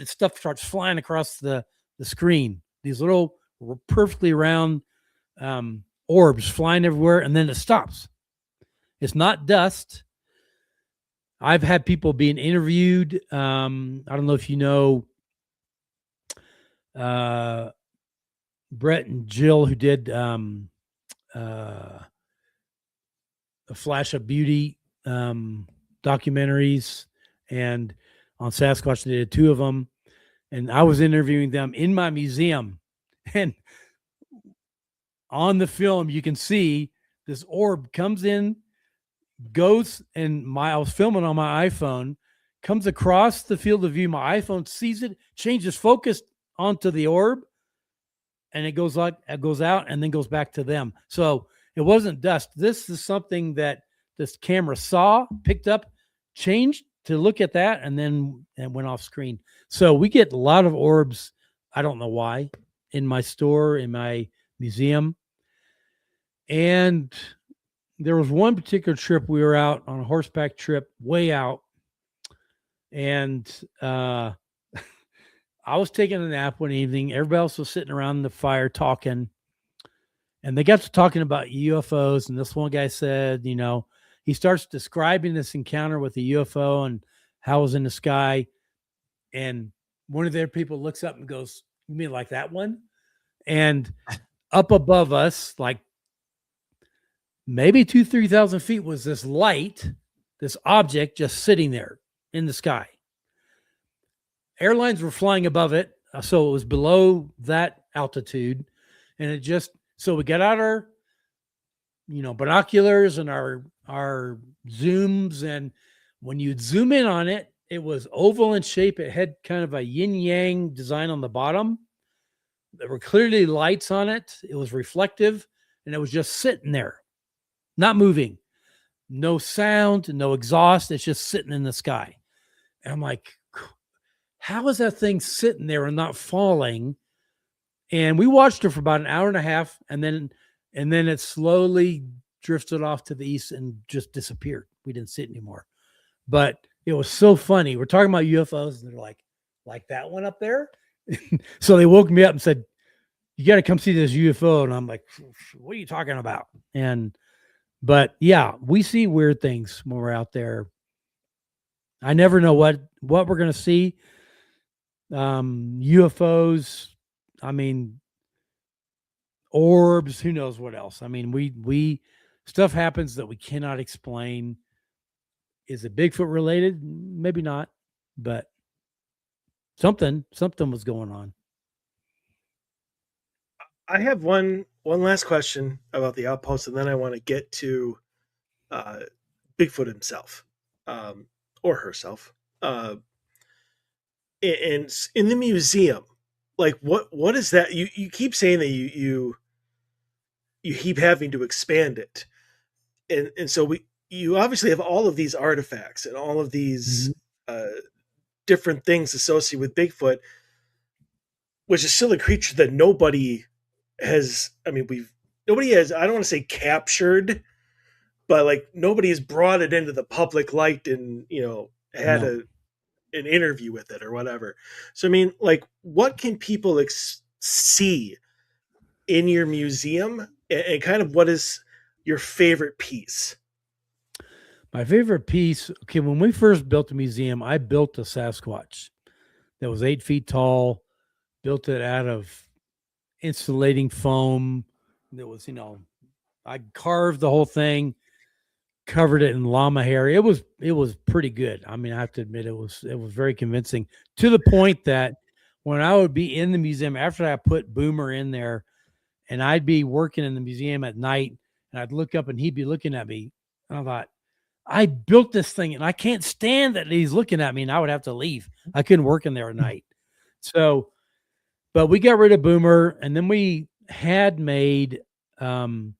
stuff starts flying across the screen. These little perfectly round orbs flying everywhere, and then it stops. It's not dust. I've had people being interviewed. I don't know if you know Brett and Jill, who did A Flash of Beauty documentaries, and on Sasquatch they did 2 of them, and I was interviewing them in my museum, and on the film you can see this orb comes in, goes, and I was filming on my iPhone, comes across the field of view, my iPhone sees it, changes focus onto the orb, and it goes out and then goes back to them. So it wasn't dust. This is something that this camera saw, picked up, changed to look at that, and went off screen. So we get a lot of orbs. I don't know why, in my store, in my museum. And there was one particular trip we were out on a horseback trip way out, and I was taking a nap one evening. Everybody else was sitting around the fire talking, and they got to talking about UFOs. And this one guy said, he starts describing this encounter with the UFO and how it was in the sky. And one of their people looks up and goes, "You mean like that one?" And up above us, like maybe 2,000-3,000 feet, was this light, this object just sitting there in the sky. Airlines were flying above it, so it was below that altitude. And so we got out our, binoculars and our zooms. And when you'd zoom in on it, it was oval in shape. It had kind of a yin yang design on the bottom. There were clearly lights on it. It was reflective, and it was just sitting there, not moving, no sound, no exhaust. It's just sitting in the sky. And I'm like, how is that thing sitting there and not falling? And we watched it for about an hour and a half, and then it slowly drifted off to the east and just disappeared. we didn't see it anymore. But it was so funny. We're talking about UFOs, and they're like that one up there. So they woke me up and said, "You got to come see this UFO." And I'm like, "What are you talking about?" But yeah, we see weird things when we're out there. I never know what we're going to see. UFOs, I mean, orbs, who knows what else. I mean, we stuff happens that we cannot explain. Is it Bigfoot related? Maybe not, but something was going on. I have one last question about the Outpost, and then I want to get to Bigfoot himself, or herself. And in the museum, like what is that? You keep saying that you keep having to expand it, and so you obviously have all of these artifacts and all of these different things associated with Bigfoot, which is still a creature that nobody has. I mean, nobody has. I don't want to say captured, but like nobody has brought it into the public light and had an interview with it or whatever. So I mean, like, what can people see in your museum, and kind of what is your favorite piece? My favorite piece, okay, when we first built the museum, I built a Sasquatch that was 8 feet tall, built it out of insulating foam. That was, I carved the whole thing, covered it in llama hair. It was pretty good. I mean, I have to admit, it was very convincing, to the point that when I would be in the museum after I put Boomer in there, and I'd be working in the museum at night, and I'd look up and he'd be looking at me, and I thought, I built this thing and I can't stand that he's looking at me, and I would have to leave. I couldn't work in there at night. So, but we got rid of Boomer, and then we had made another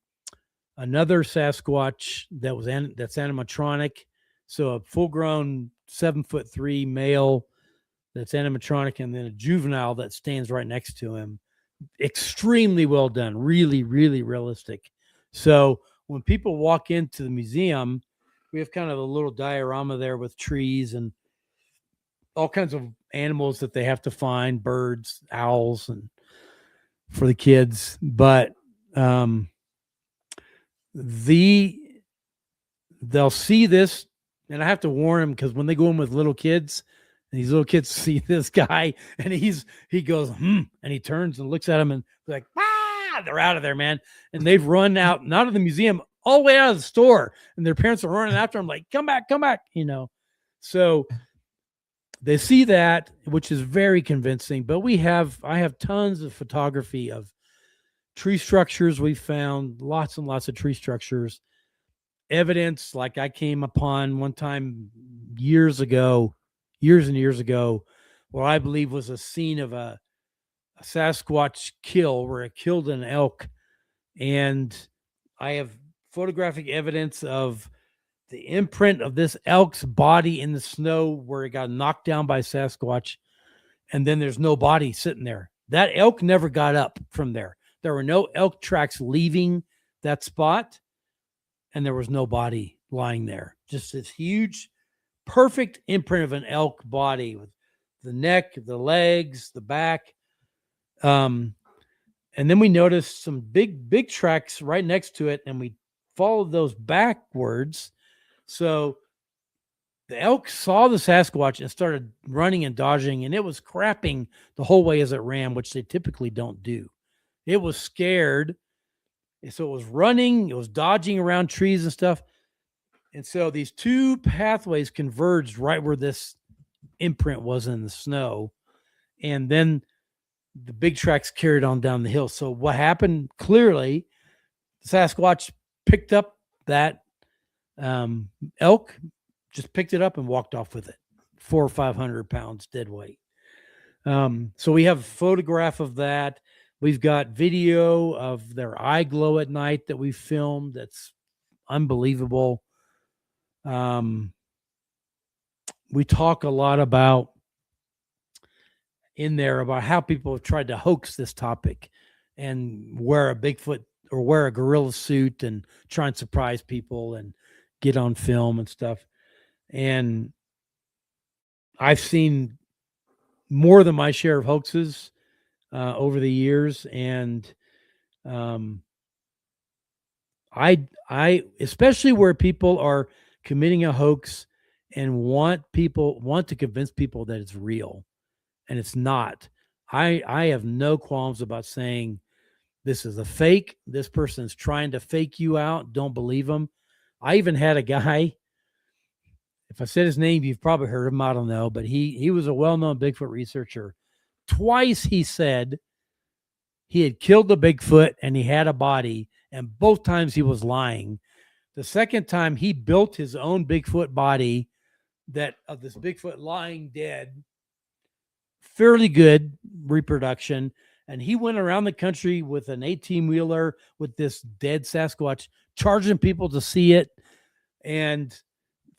Sasquatch that's animatronic. So a full-grown 7'3" male that's animatronic, and then a juvenile that stands right next to him. Extremely well done, really, really realistic. So when people walk into the museum, we have kind of a little diorama there with trees and all kinds of animals that they have to find, birds, owls, and for the kids. But they'll see this, and I have to warn them, because when they go in with little kids, and these little kids see this guy, and he goes, and he turns and looks at them, and they're like, they're out of there, man. And they've run out of the museum, all the way out of the store, and their parents are running after them like, come back. So they see that, which is very convincing. But I have tons of photography of tree structures. We found lots and lots of tree structures, evidence. Like I came upon one time years and years ago, what I believe was a scene of a Sasquatch kill, where it killed an elk. And I have photographic evidence of the imprint of this elk's body in the snow, where it got knocked down by Sasquatch. And then there's no body sitting there. That elk never got up from there. There were no elk tracks leaving that spot, and there was no body lying there. Just this huge, perfect imprint of an elk body with the neck, the legs, the back. And then we noticed some big tracks right next to it, and we followed those backwards. So the elk saw the Sasquatch and started running and dodging, and it was crapping the whole way as it ran, which they typically don't do. It was scared. So it was running, it was dodging around trees and stuff. And so these two pathways converged right where this imprint was in the snow. And then the big tracks carried on down the hill. So what happened, clearly, Sasquatch picked up that elk, just picked it up and walked off with it. 400 or 500 pounds dead weight. So we have a photograph of that. We've got video of their eye glow at night that we filmed. That's unbelievable. We talk a lot about how people have tried to hoax this topic and wear a Bigfoot or wear a gorilla suit and try and surprise people and get on film and stuff. And I've seen more than my share of hoaxes over the years. And I especially where people are committing a hoax and want to convince people that it's real and it's not. I have no qualms about saying this is a fake. This person's trying to fake you out. Don't believe them. I even had a guy, if I said his name, you've probably heard of him. I don't know, but he was a well-known Bigfoot researcher. Twice he said he had killed the Bigfoot and he had a body, and both times he was lying. The second time he built his own Bigfoot body of this Bigfoot lying dead, fairly good reproduction. And he went around the country with an 18-wheeler with this dead Sasquatch, charging people to see it. And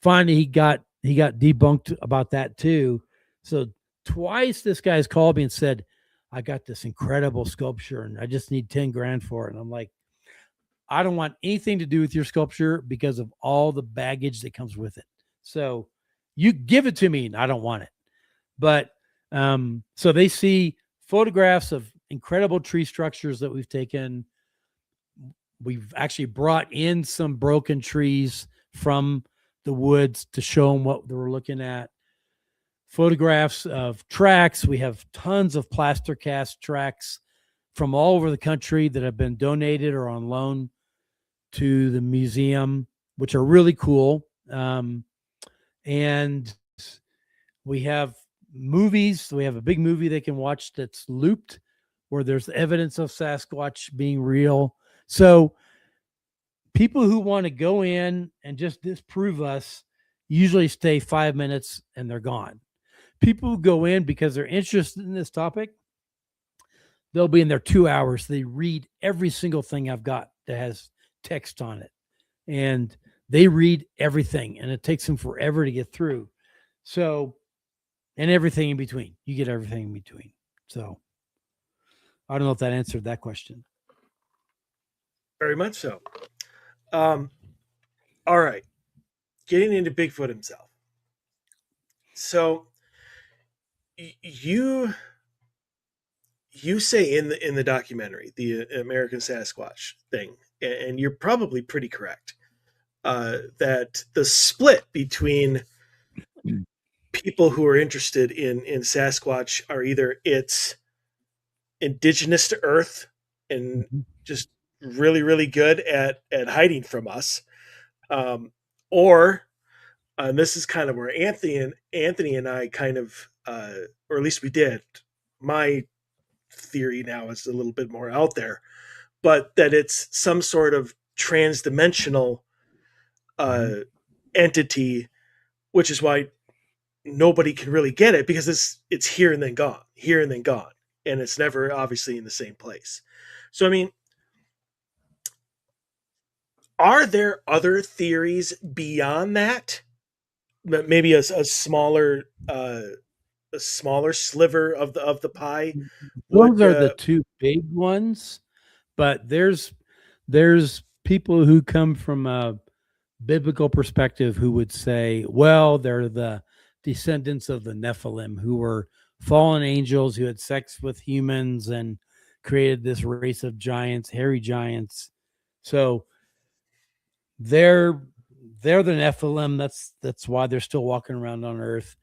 finally he got debunked about that too. So twice this guy's called me and said, I got this incredible sculpture and I just need 10 grand for it. And I'm like, I don't want anything to do with your sculpture because of all the baggage that comes with it. So you give it to me and I don't want it. But so they see photographs of incredible tree structures that we've taken. We've actually brought in some broken trees from the woods to show them what they were looking at. Photographs of tracks. We have tons of plaster cast tracks from all over the country that have been donated or on loan to the museum, which are really cool. And we have movies. We have a big movie they can watch that's looped where there's evidence of Sasquatch being real. So people who want to go in and just disprove us usually stay 5 minutes and they're gone. People who go in because they're interested in this topic, they'll be in there 2 hours. They read every single thing I've got that has text on it. And they read everything and it takes them forever to get through. So, and everything in between. You get everything in between. So I don't know if that answered that question. Very much so. All right. Getting into Bigfoot himself. So you say in the documentary, the American Sasquatch thing, and you're probably pretty correct, that the split between people who are interested in Sasquatch are either it's indigenous to Earth and just really, really good at hiding from us, or and this is kind of where Anthony and I kind of, or at least we did. My theory now is a little bit more out there, but that it's some sort of transdimensional entity, which is why nobody can really get it because it's here and then gone, and it's never obviously in the same place. So I mean, are there other theories beyond that? Maybe a smaller sliver of the pie. Those are the two big ones, but there's people who come from a biblical perspective who would say, well, they're the descendants of the Nephilim, who were fallen angels who had sex with humans and created this race of giants, hairy giants. So they're the Nephilim. That's why they're still walking around on Earth.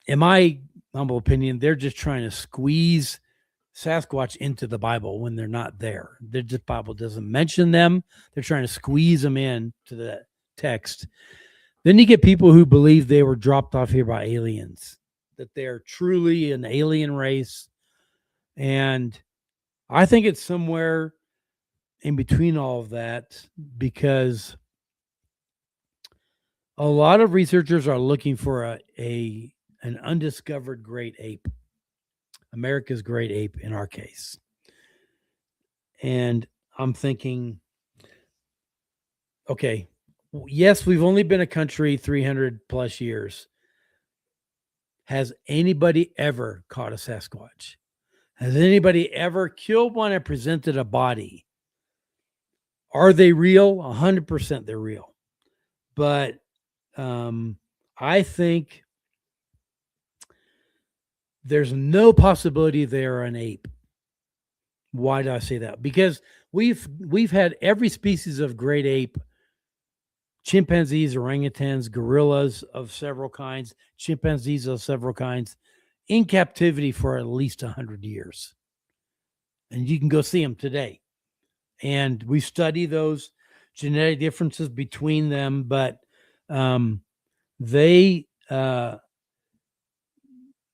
In my humble opinion, they're just trying to squeeze Sasquatch into the Bible when they're not there. The Bible doesn't mention them. They're trying to squeeze them in to the text. Then you get people who believe they were dropped off here by aliens, that they're truly an alien race. And I think it's somewhere in between all of that, because a lot of researchers are looking for an undiscovered great ape, America's great ape in our case. And I'm thinking, okay, yes, we've only been a country 300 plus years. Has anybody ever caught a Sasquatch? Has anybody ever killed one and presented a body? Are they real? 100% they're real. but I think there's no possibility they're an ape. Why do I say that? Because we've had every species of great ape, chimpanzees, orangutans, gorillas of several kinds, chimpanzees of several kinds, in captivity for at least 100 years. And you can go see them today. And we study those genetic differences between them, but they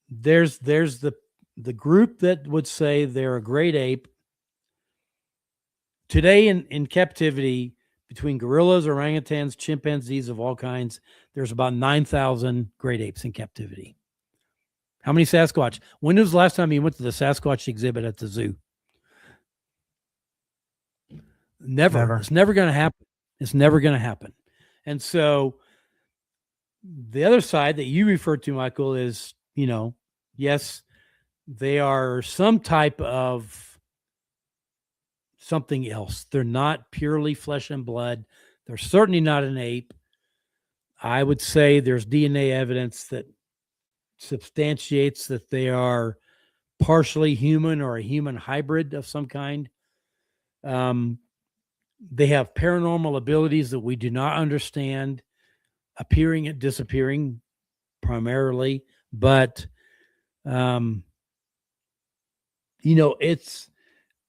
there's the group that would say they're a great ape today in captivity between gorillas, orangutans, chimpanzees of all kinds. There's about 9,000 great apes in captivity. How many Sasquatch? When was the last time you went to the Sasquatch exhibit at the zoo? Never. It's never going to happen. It's never going to happen. And so the other side that you referred to, Michael, is, yes, they are some type of something else. They're not purely flesh and blood. They're certainly not an ape. I would say there's DNA evidence that substantiates that they are partially human or a human hybrid of some kind. They have paranormal abilities that we do not understand, appearing and disappearing primarily, but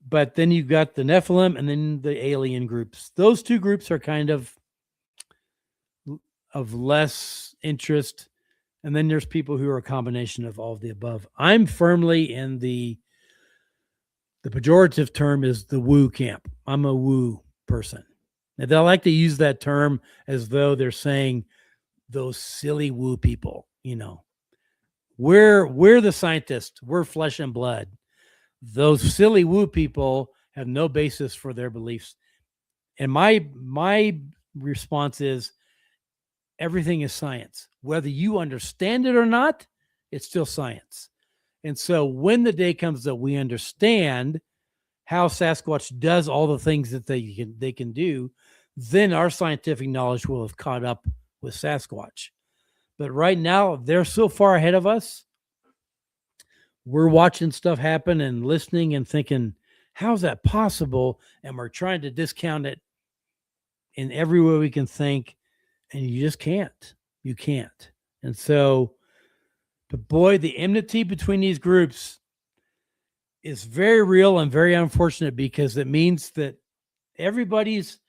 but then you've got the Nephilim and then the alien groups. Those two groups are kind of less interest. And then there's people who are a combination of all of the above. I'm firmly in the pejorative term is the woo camp. I'm a woo person. And they like to use that term as though they're saying those silly woo people, We're the scientists. We're flesh and blood. Those silly woo people have no basis for their beliefs. And my response is everything is science. Whether you understand it or not, it's still science. And so when the day comes that we understand how Sasquatch does all the things that they can do, then our scientific knowledge will have caught up with Sasquatch. But right now, they're so far ahead of us. We're watching stuff happen and listening and thinking, how's that possible? And we're trying to discount it in every way we can think. And you just can't. You can't. And so, but boy, the enmity between these groups is very real and very unfortunate, because it means that everybody's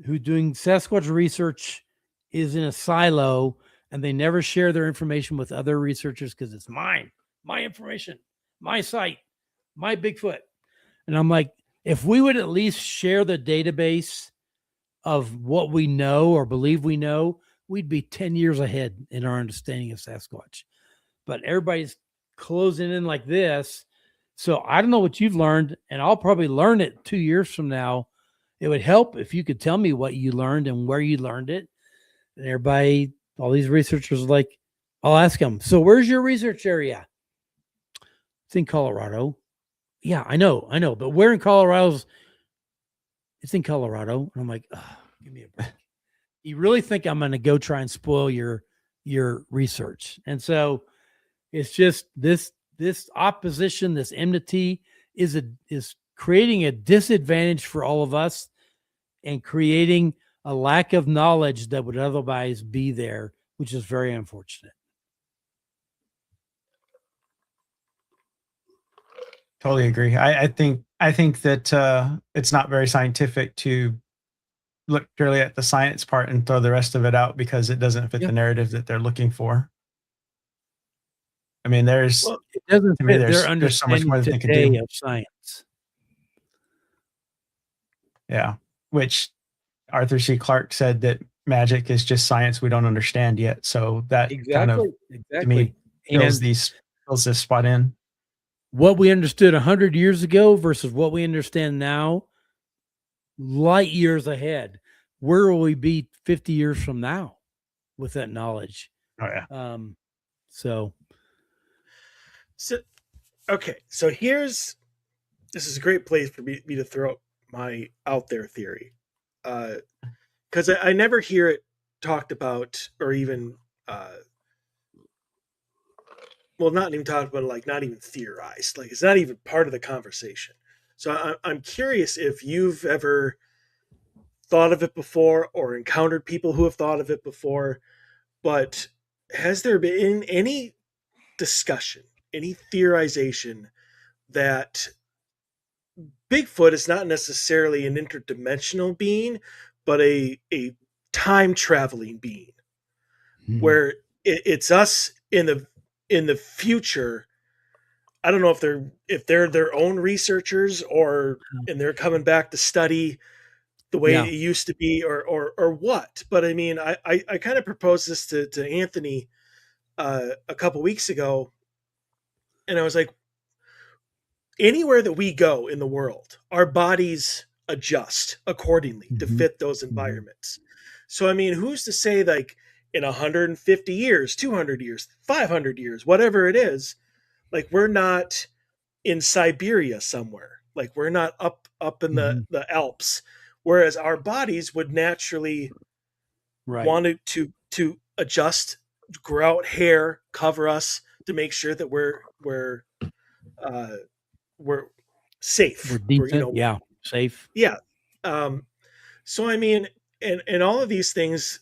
who's doing Sasquatch research is in a silo, and they never share their information with other researchers because it's mine, my information, my site, my Bigfoot. And I'm like, if we would at least share the database of what we know or believe we know, we'd be 10 years ahead in our understanding of Sasquatch. But everybody's closing in like this. So I don't know what you've learned, and I'll probably learn it 2 years from now. It would help if you could tell me what you learned and where you learned it. And everybody, all these researchers, like, I'll ask them, so where's your research area? It's in Colorado. Yeah, I know. But where in Colorado's? It's in Colorado. And I'm like, oh, give me a break. You really think I'm going to go try and spoil your research? And so it's just this opposition, this enmity is creating a disadvantage for all of us and creating a lack of knowledge that would otherwise be there, which is very unfortunate. Totally agree. I think that it's not very scientific to look purely at the science part and throw the rest of it out because it doesn't fit the narrative that they're looking for. I mean, it doesn't fit there's so much more that they can do of science. Yeah, which Arthur C. Clarke said that magic is just science we don't understand yet. So that kind of to me fills this spot in. What we understood 100 years ago versus what we understand now, light years ahead. Where will we be 50 years from now with that knowledge? Oh yeah. So okay. So this is a great place for me to throw my out there theory. Because I never hear it talked about, or even well, not even talked about, like not even theorized. Like it's not even part of the conversation. So I'm curious if you've ever thought of it before or encountered people who have thought of it before. But has there been any discussion, any theorization that Bigfoot is not necessarily an interdimensional being, but a time traveling being, Mhm. where it's us in the future. I don't know if they're their own researchers, or and they're coming back to study the way Yeah. it used to be, or what. But I mean, I kind of proposed this to Anthony a couple weeks ago, and I was like, anywhere that we go in the world, our bodies adjust accordingly to Mhm. fit those Mhm. environments. So, I mean, who's to say, like, in 150 years, 200 years, 500 years, whatever it is, like, we're not in Siberia somewhere, like, we're not up in Mhm. the Alps, whereas our bodies would naturally Right. want to adjust, grow out hair, cover us to make sure that uh, we're We're safe. We're, decent. Yeah. Safe. yeah. Um, so I mean, and all of these things,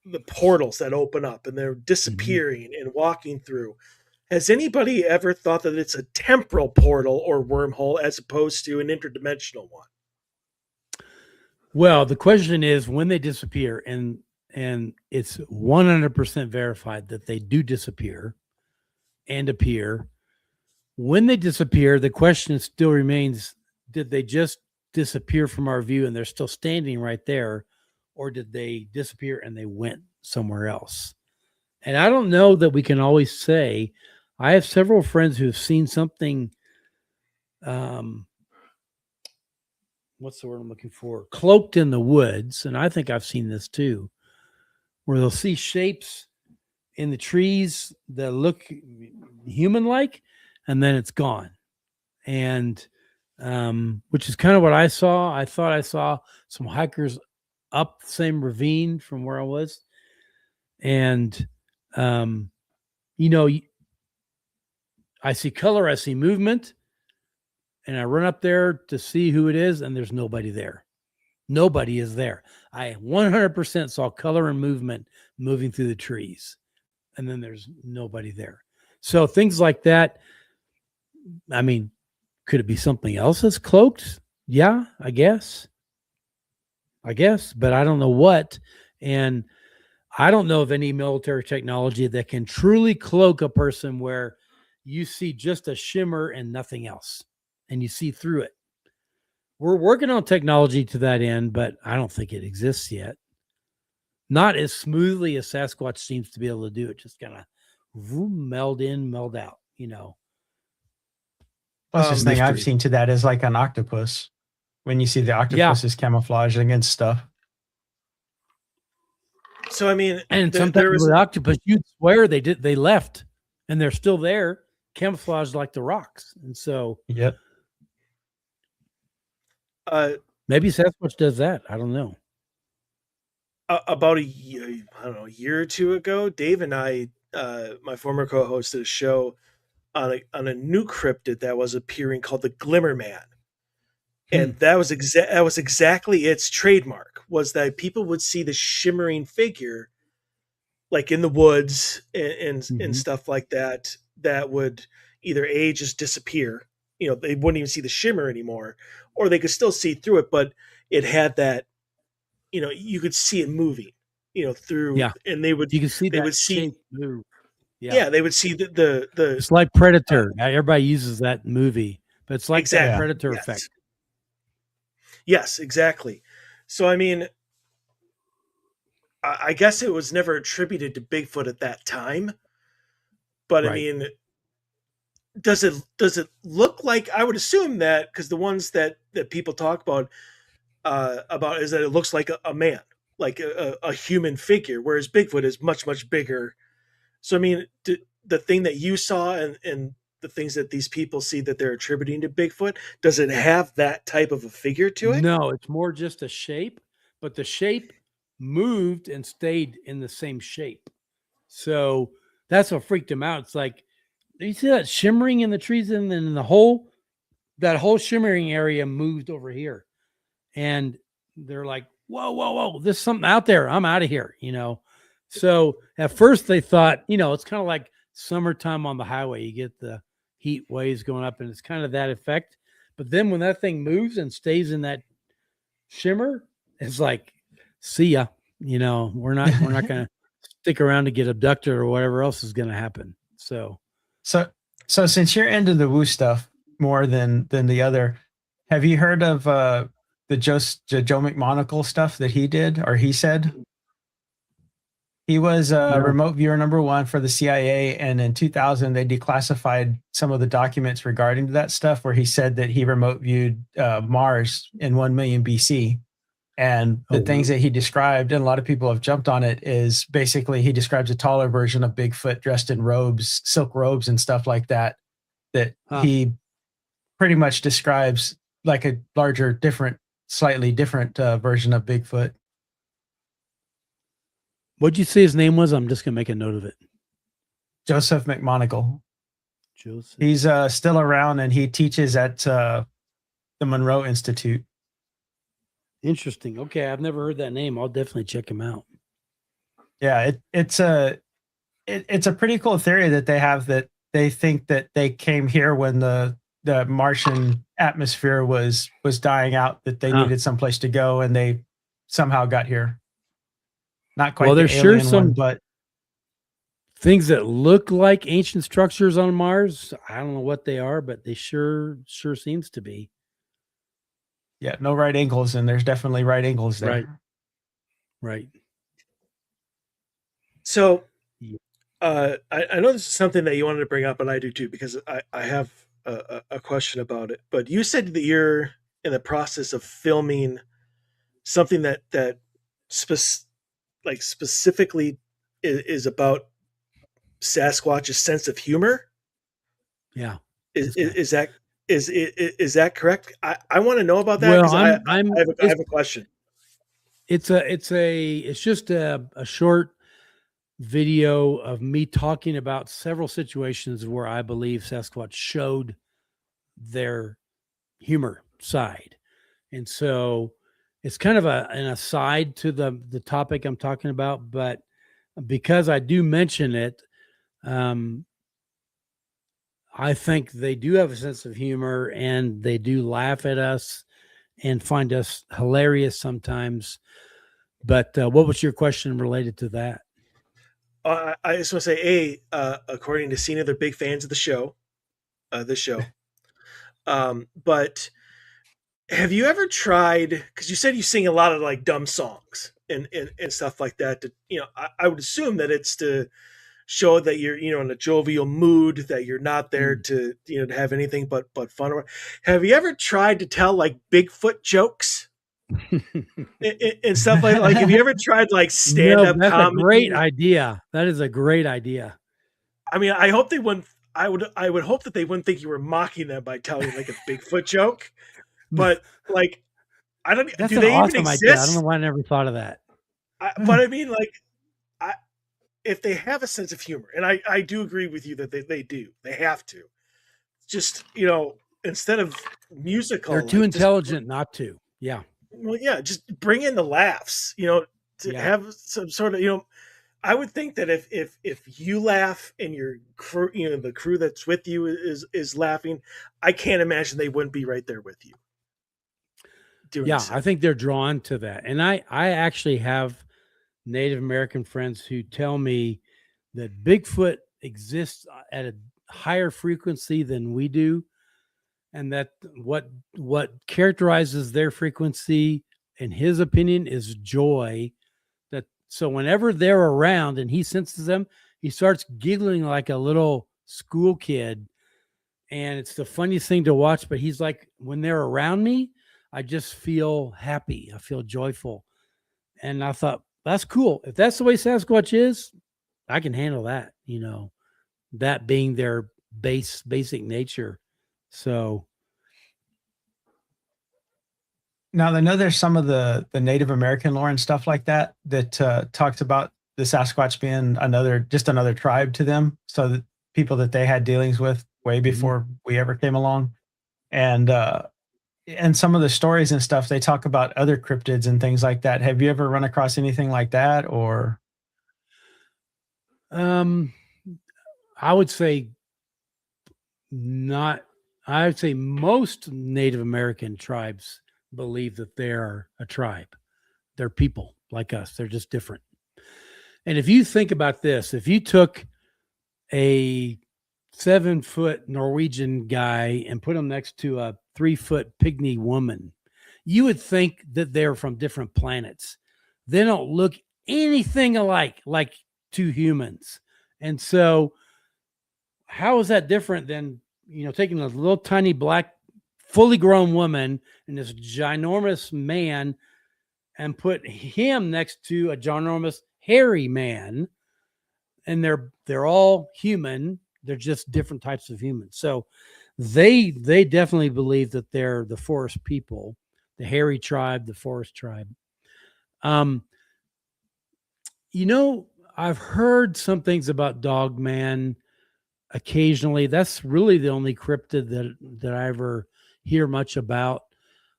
the portals that open up and they're Mhm. disappearing and walking through. Has anybody ever thought that it's a temporal portal or wormhole as opposed to an interdimensional one? Well, the question is when they disappear, and it's 100% verified that they do disappear and appear. When they disappear, the question still remains: did they just disappear from our view and they're still standing right there, or did they disappear and they went somewhere else? And I don't know that we can always say. I have several friends who've seen something. Um, what's the word I'm looking for? Cloaked in the woods, and I think I've seen this too, where they'll see shapes in the trees that look human like, and then it's gone. And which is kind of what I saw. I thought I saw some hikers up the same ravine from where I was. And, um, you know, I see color, I see movement, and I run up there to see who it is, and there's nobody there. Nobody is there. I 100% saw color and movement moving through the trees, and then there's nobody there. So things like that. I mean, could it be something else that's cloaked? Yeah, I guess. But I don't know what. And I don't know of any military technology that can truly cloak a person where you see just a shimmer and nothing else, and you see through it. We're working on technology to that end, but I don't think it exists yet. Not as smoothly as Sasquatch seems to be able to do it, just kind of meld in, meld out, Closest thing I've mystery. seen to that is like an octopus. When you see the Yeah. octopus is camouflaging and stuff. So I mean, And sometimes there was with octopus, you'd swear they left and they're still there, camouflaged like the rocks. And so Yep. uh, maybe Sasquatch does that. I don't know. about a year, I don't know, a year or two ago, Dave and I, my former co-host, did a show on a new cryptid that was appearing called the Glimmer Man. Hmm. And that was exactly its trademark, was that people would see the shimmering figure like in the woods and Mm-hmm. stuff like that, that would either a just disappear, you know, they wouldn't even see the shimmer anymore, or they could still see through it, but it had that, you know, you could see it moving, you know, through, Yeah. and You can see they that would see, shape move. Yeah. yeah, they would see the It's like Predator. Now, everybody uses that movie, but it's like that exactly, Yeah. Predator effect. yes, yes, exactly. So I mean, I guess it was never attributed to Bigfoot at that time, but I Right. mean, does it look like, I would assume that, because the ones that people talk about is that it looks like a man, like a human figure, whereas Bigfoot is much bigger. So I mean, the thing that you saw and the things that these people see that they're attributing to Bigfoot, does it have that type of a figure to it? No, it's more just a shape, but the shape moved and stayed in the same shape. So that's what freaked him out. It's like, you see that shimmering in the trees, and then that whole shimmering area moved over here. And they're like, whoa, whoa, whoa, there's something out there. I'm out of here, So at first they thought, it's kind of like summertime on the highway. You get the heat waves going up, and it's kind of that effect. But then when that thing moves and stays in that shimmer, it's like, see ya. We're not going to stick around to get abducted or whatever else is going to happen. So since you're into the woo stuff more than the other, have you heard of the Joe McMonagle stuff that he did, or he said? He was remote viewer number 1 for the CIA, and in 2000 they declassified some of the documents regarding that stuff, where he said that he remote viewed Mars in 1 million BC. And the things that he described, and a lot of people have jumped on it, is basically he describes a taller version of Bigfoot dressed in robes, silk robes and stuff like that, he pretty much describes like a larger, slightly different version of Bigfoot. What'd you say his name was? I'm just going to make a note of it. Joseph McMonagle. Joseph. He's still around, and he teaches at the Monroe Institute. Interesting. Okay, I've never heard that name. I'll definitely check him out. Yeah, it's a pretty cool theory that they have, that they think that they came here when the Martian atmosphere was dying out, that they needed someplace to go, and they somehow got here. Not quite. Well, there's sure some but things that look like ancient structures on Mars. I don't know what they are, but they sure seems to be. Yeah, no right angles, and there's definitely right angles there. Right. So, I know this is something that you wanted to bring up, and I do too, because I have a question about it. But you said that you're in the process of filming something that specifically is about Sasquatch's sense of humor. Yeah. Is that correct? I want to know about that. Well, I have a question. It's just a short video of me talking about several situations where I believe Sasquatch showed their humor side. And so it's kind of an aside to the topic I'm talking about, but because I do mention it, I think they do have a sense of humor, and they do laugh at us and find us hilarious sometimes. But what was your question related to that? I just want to say, according to Cena, they're big fans of the show. But have you ever tried, because you said you sing a lot of like dumb songs and stuff like that, I would assume that it's to show that you're, in a jovial mood, that you're not there to, to have anything but fun. Have you ever tried to tell like Bigfoot jokes and stuff like have you ever tried like stand-up that's comedy? A great idea. That is a great idea. I mean, I hope they wouldn't. I would hope that they wouldn't think you were mocking them by telling like a Bigfoot joke. But like, I don't. That's do they awesome even exist? Idea. I don't know why I never thought of that. But I mean, like, if they have a sense of humor, and I do agree with you that they do, they have to. Just instead of musical, they're too intelligent not to. Yeah. Well, yeah, just bring in the laughs. To have some sort of I would think that if you laugh and your crew, the crew that's with you is laughing, I can't imagine they wouldn't be right there with you. I think they're drawn to that. And I actually have Native American friends who tell me that Bigfoot exists at a higher frequency than we do, and that what characterizes their frequency, in his opinion, is joy. So whenever they're around and he senses them, he starts giggling like a little school kid. And it's the funniest thing to watch. But he's like, when they're around me, I just feel happy. I feel joyful. And I thought, that's cool. If that's the way Sasquatch is, I can handle that, that being their basic nature. So Now I know there's some of the Native American lore and stuff like that talks about the Sasquatch being another tribe to them. So that people that they had dealings with way before we ever came along, and some of the stories and stuff they talk about other cryptids and things like that. Have you ever run across anything like that, or? I would say not. I would say most Native American tribes believe that they're a tribe. They're people like us. They're just different. And if you think about this, if you took a 7-foot Norwegian guy and put him next to a 3-foot pygmy woman, you would think that they're from different planets. They don't look anything alike, like two humans. And so how is that different than, taking a little tiny black, fully grown woman and this ginormous man and put him next to a ginormous hairy man, and they're all human. They're just different types of humans. So they definitely believe that they're the forest people, the hairy tribe, the forest tribe. I've heard some things about Dogman occasionally. That's really the only cryptid that I ever hear much about.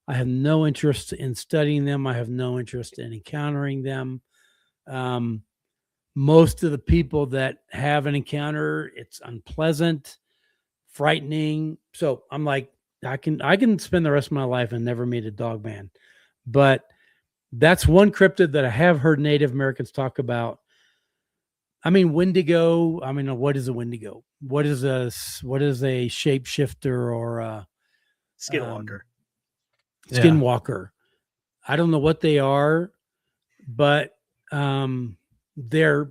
I have no interest in studying them. I have no interest in encountering them. Most of the people that have an encounter, it's unpleasant, frightening. So I'm like, I can spend the rest of my life and never meet a Dogman. But that's one cryptid that I have heard Native Americans talk about. I mean, Wendigo. I mean, what is a Wendigo? What is a shapeshifter or a Skinwalker? Skinwalker. I don't know what they are, but they're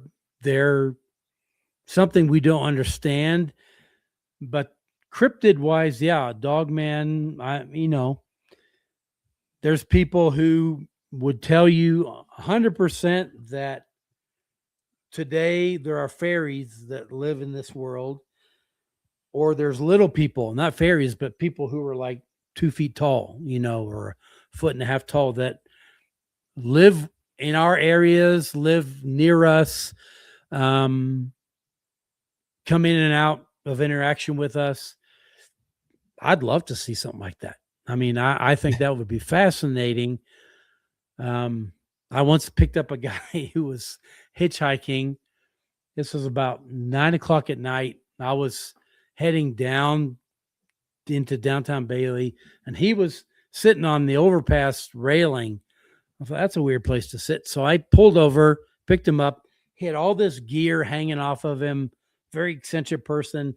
something we don't understand. But cryptid wise, yeah, Dogman. There's people who would tell you 100% that today there are fairies that live in this world, or there's little people, not fairies, but people who are like 2 feet tall, or 1.5 feet tall, that live in our areas, live near us, come in and out of interaction with us. I'd love to see something like that. I mean, I think that would be fascinating. I once picked up a guy who was hitchhiking. This was about 9:00 at night. I was heading down into downtown Bailey, and he was sitting on the overpass railing. I thought, that's a weird place to sit. So I pulled over, picked him up. He had all this gear hanging off of him, very eccentric person.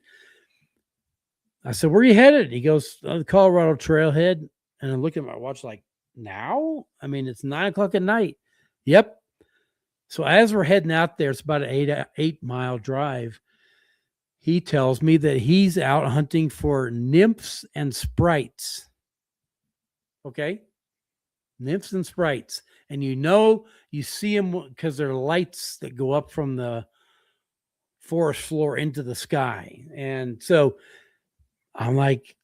I said, where are you headed? He goes, oh, the Colorado Trailhead. And I looked at my watch like, now? I mean, it's 9:00 at night. Yep. So as we're heading out there, it's about an 8-mile drive. He tells me that he's out hunting for nymphs and sprites. Okay? Nymphs and sprites. And you see them because there are lights that go up from the forest floor into the sky. And so I'm like,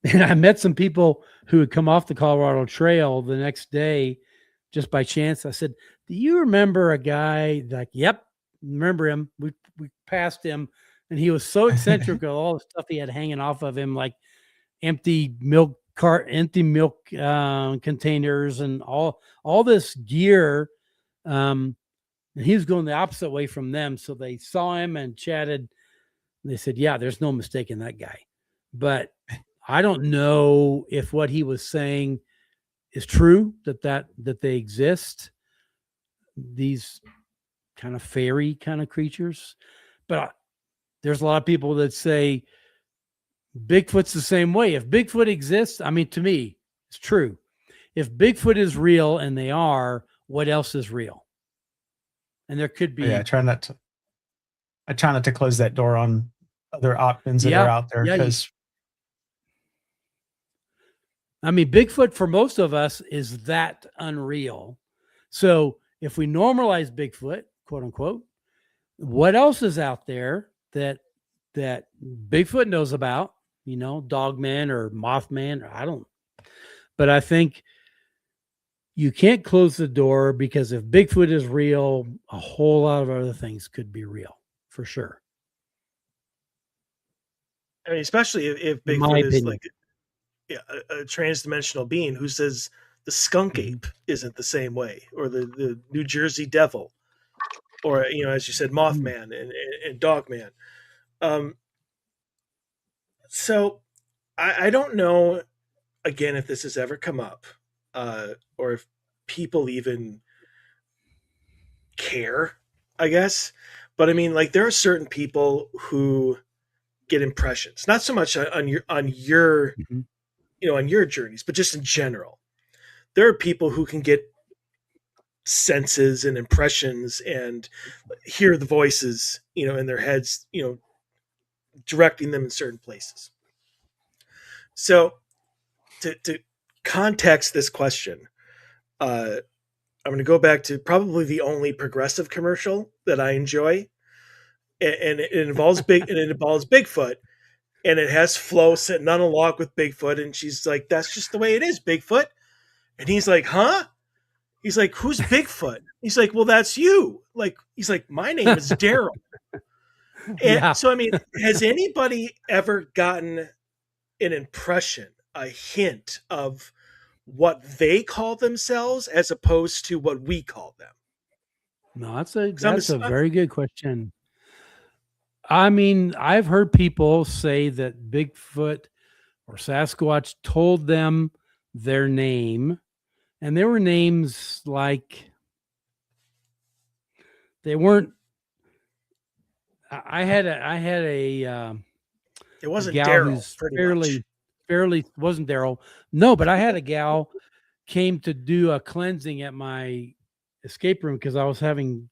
and I met some people who had come off the Colorado Trail the next day just by chance. I said, do you remember a guy? Like, yep, remember him. We passed him, and he was so eccentric with all the stuff he had hanging off of him, like empty milk containers and all this gear. And he was going the opposite way from them. So they saw him and chatted. They said, yeah, there's no mistaking that guy. But I don't know if what he was saying is true, that they exist, these kind of fairy kind of creatures. But there's a lot of people that say Bigfoot's the same way. If Bigfoot exists, I mean, to me, it's true. If Bigfoot is real, and they are, what else is real? And there could be. Yeah, I try not to close that door on other options that are out there, because I mean, Bigfoot for most of us is that unreal. So if we normalize Bigfoot, quote unquote, what else is out there that Bigfoot knows about? Dogman or Mothman, or I don't. But I think you can't close the door, because if Bigfoot is real, a whole lot of other things could be real for sure. I mean, especially if In my Bigfoot is opinion. like a trans-dimensional being who says the skunk Mhm. ape isn't the same way, or the New Jersey devil, or as you said, Mm. Mothman and Dogman. Um, so I don't know again if this has ever come up, or if people even care. I guess, but I mean, like there are certain people who get impressions, not so much on your Mhm. on your journeys, but just in general. There are people who can get senses and impressions and hear the voices, in their heads, directing them in certain places. So to context this question, I'm going to go back to probably the only progressive commercial that I enjoy, and it involves Bigfoot, and it has Flo sitting on a log with Bigfoot, and she's like, "That's just the way it is, Bigfoot," and he's like, "Huh?" He's like, "Who's Bigfoot?" He's like, "Well, that's you." Like, he's like, "My name is Daryl." And Yeah. so, I mean, has anybody ever gotten an impression, a hint of what they call themselves as opposed to what we call them? No, Because that's a very good question. I mean, I've heard people say that Bigfoot or Sasquatch told them their name, and they were names like they weren't. I had it a wasn't gal Daryl, who's pretty much. fairly wasn't Daryl. No, but I had a gal came to do a cleansing at my escape room because I was having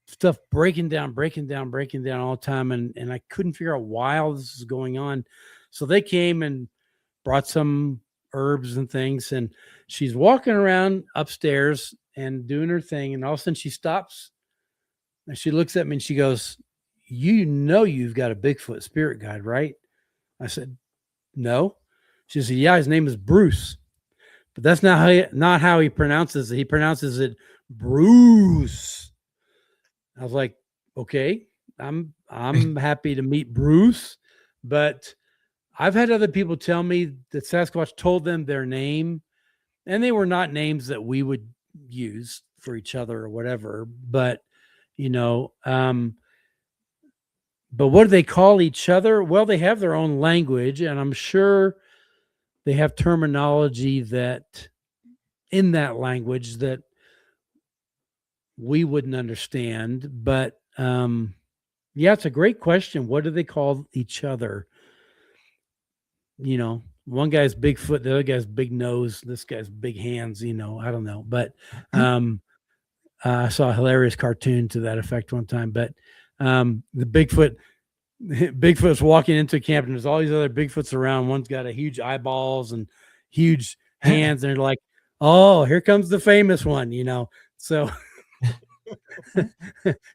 stuff breaking down all the time, and I couldn't figure out why all this is going on. So they came and brought some herbs and things, and she's walking around upstairs and doing her thing, and all of a sudden she stops and she looks at me and she goes, "You know you've got a Bigfoot spirit guide, right?" I said, "No." She said, "Yeah, his name is Bruce, but that's not how he pronounces it. He pronounces it Bruce." I was like, "Okay, I'm happy to meet Bruce, but I've had other people tell me that Sasquatch told them their name, and they were not names that we would use for each other or whatever. But you know, but what do they call each other? Well, they have their own language, and I'm sure they have terminology that in that language that we wouldn't understand. But yeah, it's a great question. What do they call each other? One guy's Bigfoot, the other guy's big nose, this guy's big hands, I don't know. But I saw a hilarious cartoon to that effect one time. But the Bigfoot's walking into camp, and there's all these other Bigfoots around. One's got a huge eyeballs and huge hands, and they're like, "Oh, here comes the famous one." So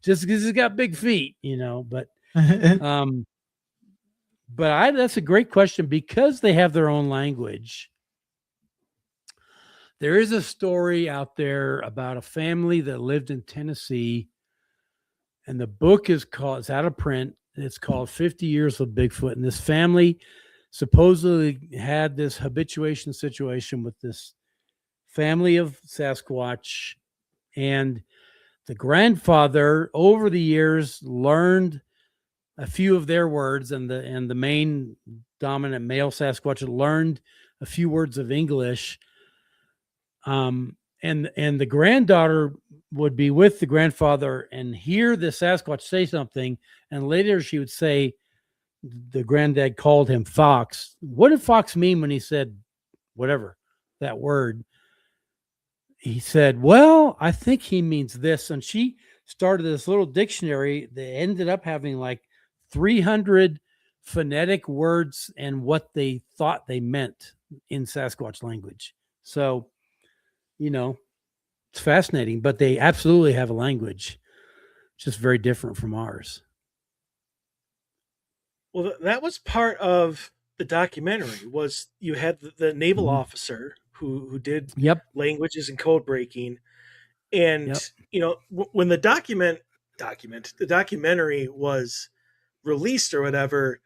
just because he's got big feet, um, but that's a great question because they have their own language. There is a story out there about a family that lived in Tennessee, and the book it's out of print. It's called 50 Years of Bigfoot. And this family supposedly had this habituation situation with this family of Sasquatch. And the grandfather, over the years, learned a few of their words, and the main dominant male Sasquatch learned a few words of English. And the granddaughter would be with the grandfather and hear the Sasquatch say something, and later she would say the granddad called him Fox. What did Fox mean when he said whatever that word? He said, "Well, I think he means this." And she started this little dictionary that ended up having like 300 phonetic words and what they thought they meant in Sasquatch language. So, it's fascinating, but they absolutely have a language, just very different from ours. Well, that was part of the documentary. Was you had the naval Mhm. officer who did Yep. languages and code breaking. And Yep. when the documentary was released or whatever,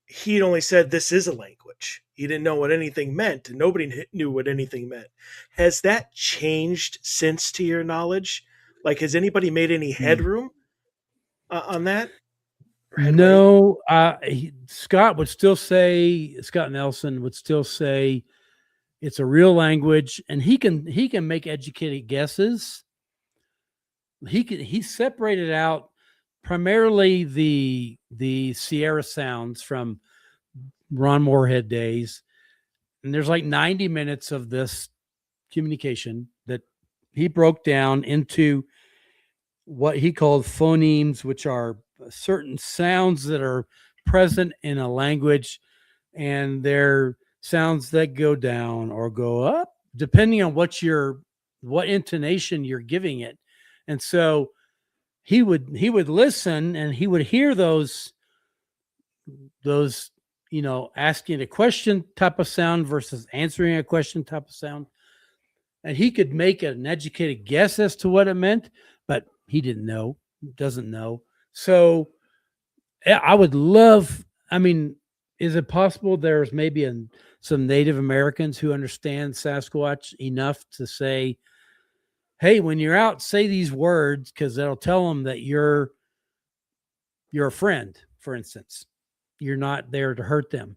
he'd only said this is a language. He didn't know what anything meant, and nobody knew what anything meant. Has that changed since, to your knowledge? Like, has anybody made any headroom on that? Or headway? No, Scott Nelson would still say it's a real language, and he can make educated guesses. He separated out primarily the Sierra sounds from Ron Moorhead days, and there's like 90 minutes of this communication that he broke down into what he called phonemes, which are certain sounds that are present in a language, and they're sounds that go down or go up depending on what intonation you're giving it. And so he would listen, and he would hear those asking a question type of sound versus answering a question type of sound, and he could make an educated guess as to what it meant, but he doesn't know. So I would love, is it possible there's maybe some Native Americans who understand Sasquatch enough to say, hey, when you're out, say these words, because that'll tell them that you're a friend, for instance. You're not there to hurt them.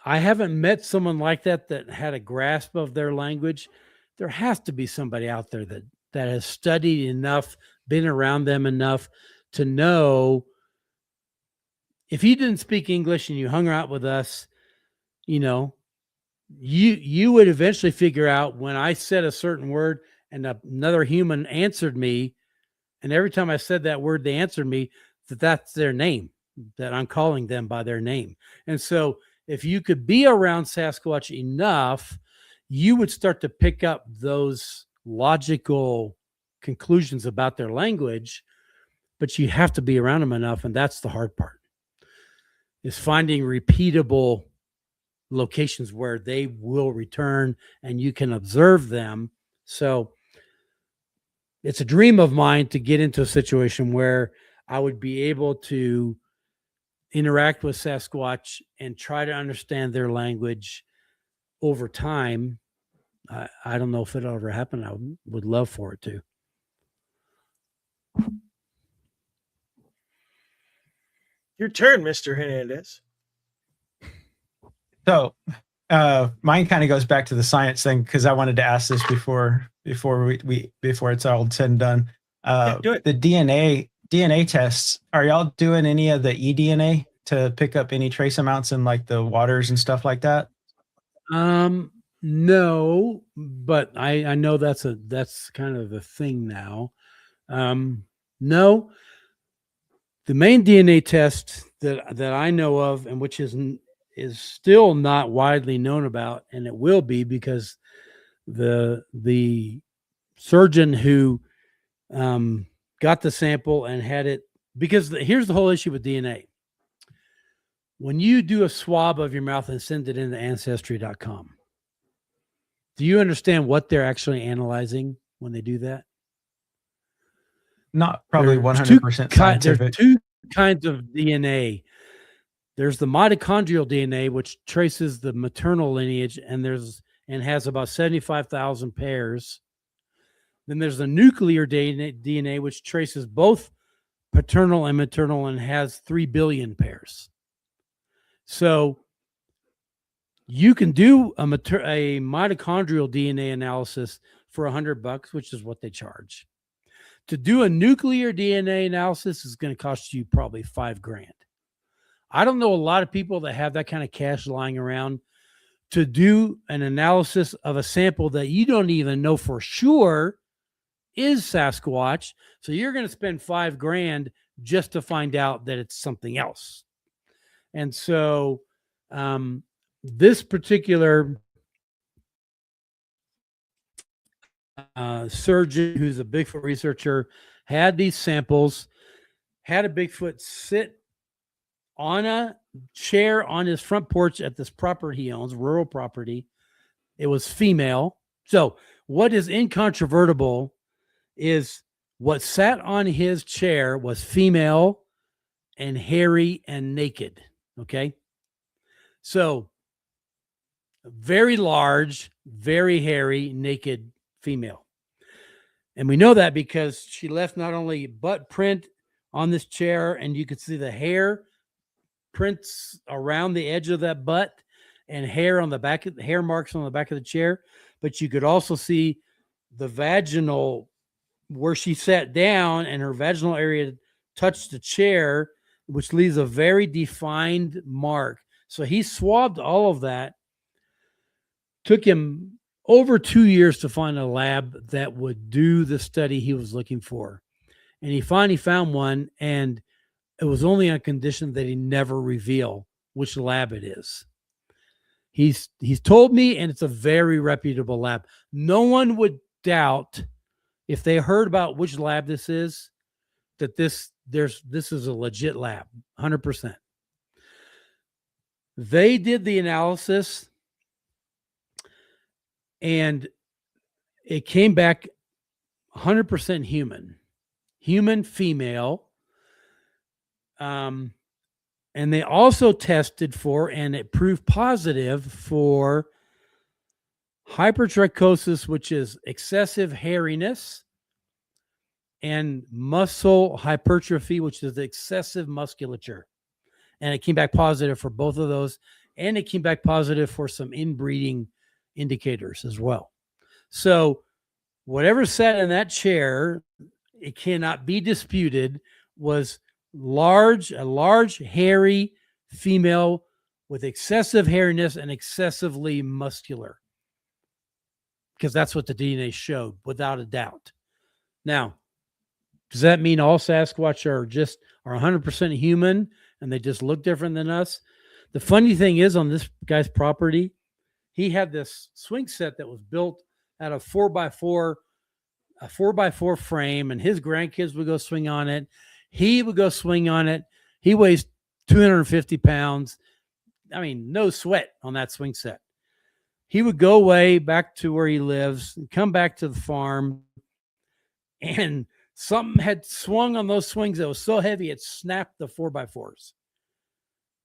I haven't met someone like that had a grasp of their language. There has to be somebody out there that has studied enough, been around them enough to know if you didn't speak English and you hung out with us, you would eventually figure out when I said a certain word and another human answered me, and every time I said that word, they answered me, that's their name, that I'm calling them by their name. And so if you could be around Sasquatch enough, you would start to pick up those logical conclusions about their language, but you have to be around them enough. And that's the hard part, is finding repeatable locations where they will return and you can observe them. So it's a dream of mine to get into a situation where I would be able to interact with Sasquatch and try to understand their language over time. I don't know if it'll ever happen. I would love for it to. Your turn, Mr. Hernandez. So mine kind of goes back to the science thing, because I wanted to ask this before it's all said and done. Do it. The DNA tests, are y'all doing any of the eDNA to pick up any trace amounts in like the waters and stuff like that? No, but I know that's kind of the thing now. No, the main DNA test that I know of, and which is still not widely known about, and it will be, because the surgeon who got the sample and had it, because here's the whole issue with DNA. When you do a swab of your mouth and send it into Ancestry.com, do you understand what they're actually analyzing when they do that? Not probably 100% scientific. There's two kinds of DNA. There's the mitochondrial DNA, which traces the maternal lineage, and has about 75,000 pairs. Then there's the nuclear DNA, which traces both paternal and maternal and has 3 billion pairs. So you can do a mitochondrial DNA analysis for $100, which is what they charge. To do a nuclear DNA analysis is going to cost you probably $5,000. I don't know a lot of people that have that kind of cash lying around to do an analysis of a sample that you don't even know for sure is Sasquatch. So you're going to spend $5,000 just to find out that it's something else. And so this particular surgeon, who's a Bigfoot researcher, had these samples, had a Bigfoot sit on a chair on his front porch at this property he owns, rural property. It was female. So what is incontrovertible is what sat on his chair was female and hairy and naked. Okay. So very large, very hairy, naked female. And we know that because she left not only butt print on this chair, and you could see the hair prints around the edge of that butt and hair on the back, hair marks on the back of the chair, but you could also see the vaginal where she sat down and her vaginal area touched the chair, which leaves a very defined mark. So he swabbed all of that. Took him over 2 years to find a lab that would do the study he was looking for. And he finally found one, and it was only on condition that he never reveal which lab it is. He's told me, and it's a very reputable lab. No one would doubt if they heard about which lab this is, that this is a legit lab, 100%. They did the analysis, and it came back 100% human female. And they also tested for, and it proved positive for hypertrichosis, which is excessive hairiness, and muscle hypertrophy, which is excessive musculature. And it came back positive for both of those. And it came back positive for some inbreeding indicators as well. So whatever sat in that chair, it cannot be disputed, was a large, hairy female with excessive hairiness and excessively muscular. Because that's what the DNA showed, without a doubt. Now, does that mean all Sasquatch are 100% human and they just look different than us? The funny thing is, on this guy's property, he had this swing set that was built out of 4x4, a 4x4 frame, and his grandkids would go swing on it. He would go swing on it. He weighs 250 pounds. I mean, no sweat on that swing set. He would go away back to where he lives and come back to the farm, and something had swung on those swings that was so heavy it snapped the 4x4s.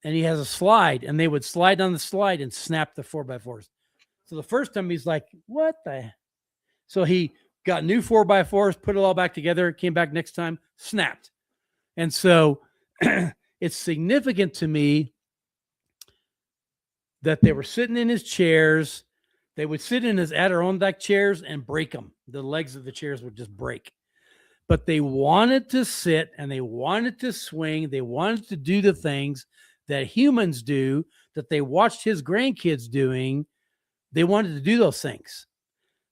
And he has a slide, and they would slide on the slide and snap the 4x4s. So the first time he's like, what the? So he got new 4x4s, put it all back together, came back next time, snapped. And so it's significant to me that they were sitting in his chairs. They would sit in his Adirondack chairs and break them. The legs of the chairs would just break. But they wanted to sit and they wanted to swing. They wanted to do the things that humans do, that they watched his grandkids doing. They wanted to do those things.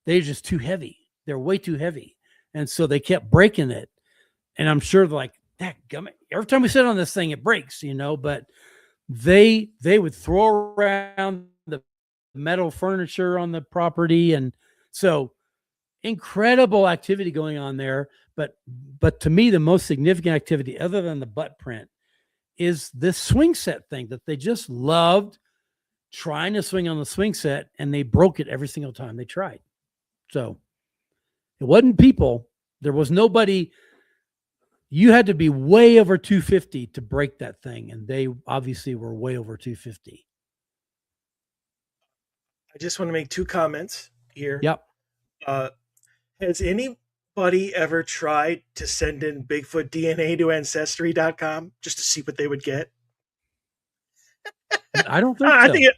They're just too heavy. They're way too heavy. And so they kept breaking it. And I'm sure they're like, that gummit. Every time we sit on this thing, it breaks, but they would throw around the metal furniture on the property. And so incredible activity going on there. But to me, the most significant activity, other than the butt print, is this swing set thing that they just loved trying to swing on the swing set, and they broke it every single time they tried. So it wasn't people. There was nobody. You had to be way over 250 to break that thing, and they obviously were way over 250. I just want to make two comments here. Yep. Has anybody ever tried to send in Bigfoot DNA to Ancestry.com just to see what they would get? I don't think so.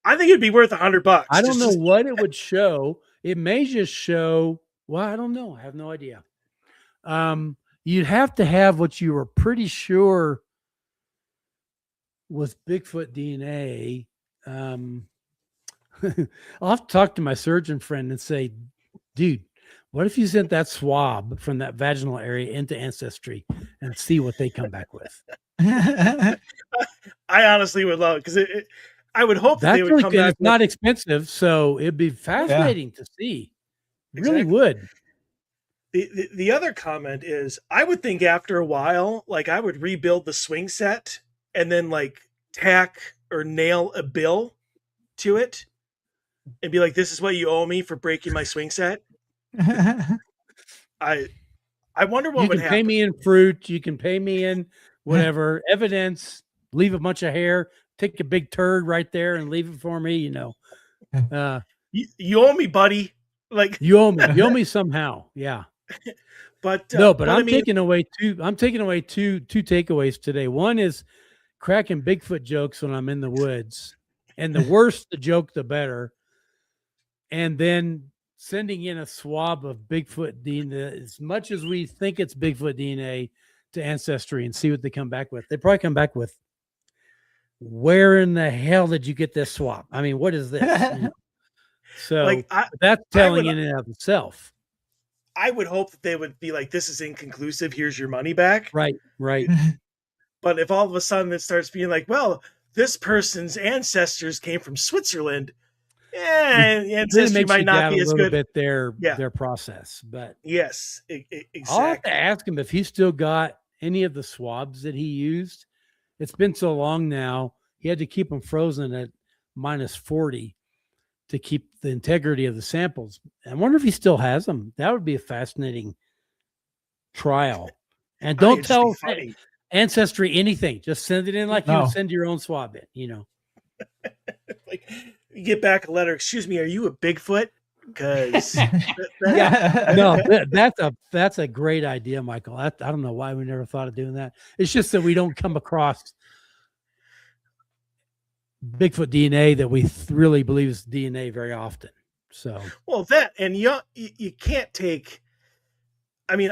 I think it'd be worth $100. I don't know what it would show. It may just show. Well, I don't know. I have no idea. You'd have to have what you were pretty sure was Bigfoot DNA. I'll have to talk to my surgeon friend and say, dude, what if you sent that swab from that vaginal area into Ancestry and see what they come back with? I honestly would love it, because I would hope that they would come back. It's not expensive, so it'd be fascinating to see. It really would. The other comment is, I would think after a while, like, I would rebuild the swing set and then like tack or nail a bill to it and be like, "This is what you owe me for breaking my swing set." I I wonder what You would can pay happen. me in fruit. You can pay me in whatever evidence. Leave a bunch of hair. Take a big turd right there and leave it for me. Uh, You owe me, buddy. Like, you owe me. You owe me somehow. Yeah. but No, but I mean, I'm taking away two takeaways today. One is cracking Bigfoot jokes when I'm in the woods, and the worse the joke, the better. And then sending in a swab of Bigfoot DNA, as much as we think it's Bigfoot DNA, to Ancestry and see what they come back with. They probably come back with, where in the hell did you get this swab? I mean, what is this? So like that's I telling would in and of itself. I would hope that they would be like, "This is inconclusive. Here's your money back." Right, right. But if all of a sudden it starts being like, "Well, this person's ancestors came from Switzerland," Then it ancestry makes might you not doubt a be as little good. bit their Yeah. process. But Yes. I'll have to Exactly. ask him if he's still got any of the swabs that he used. It's been so long now. He had to keep them frozen at -40 to keep the integrity of the samples. I wonder if he still has them. That would be a fascinating trial. And I think don't it'd just be tell funny. Ancestry anything. Just send it in like you would No. send your own swab in. Like, you get back a letter. "Excuse me, are you a Bigfoot?" Because Yeah. No, that's a great idea, Michael. I don't know why we never thought of doing that. It's just that we don't come across Bigfoot DNA that we really believe is DNA very often. So well, that and you can't take. I mean,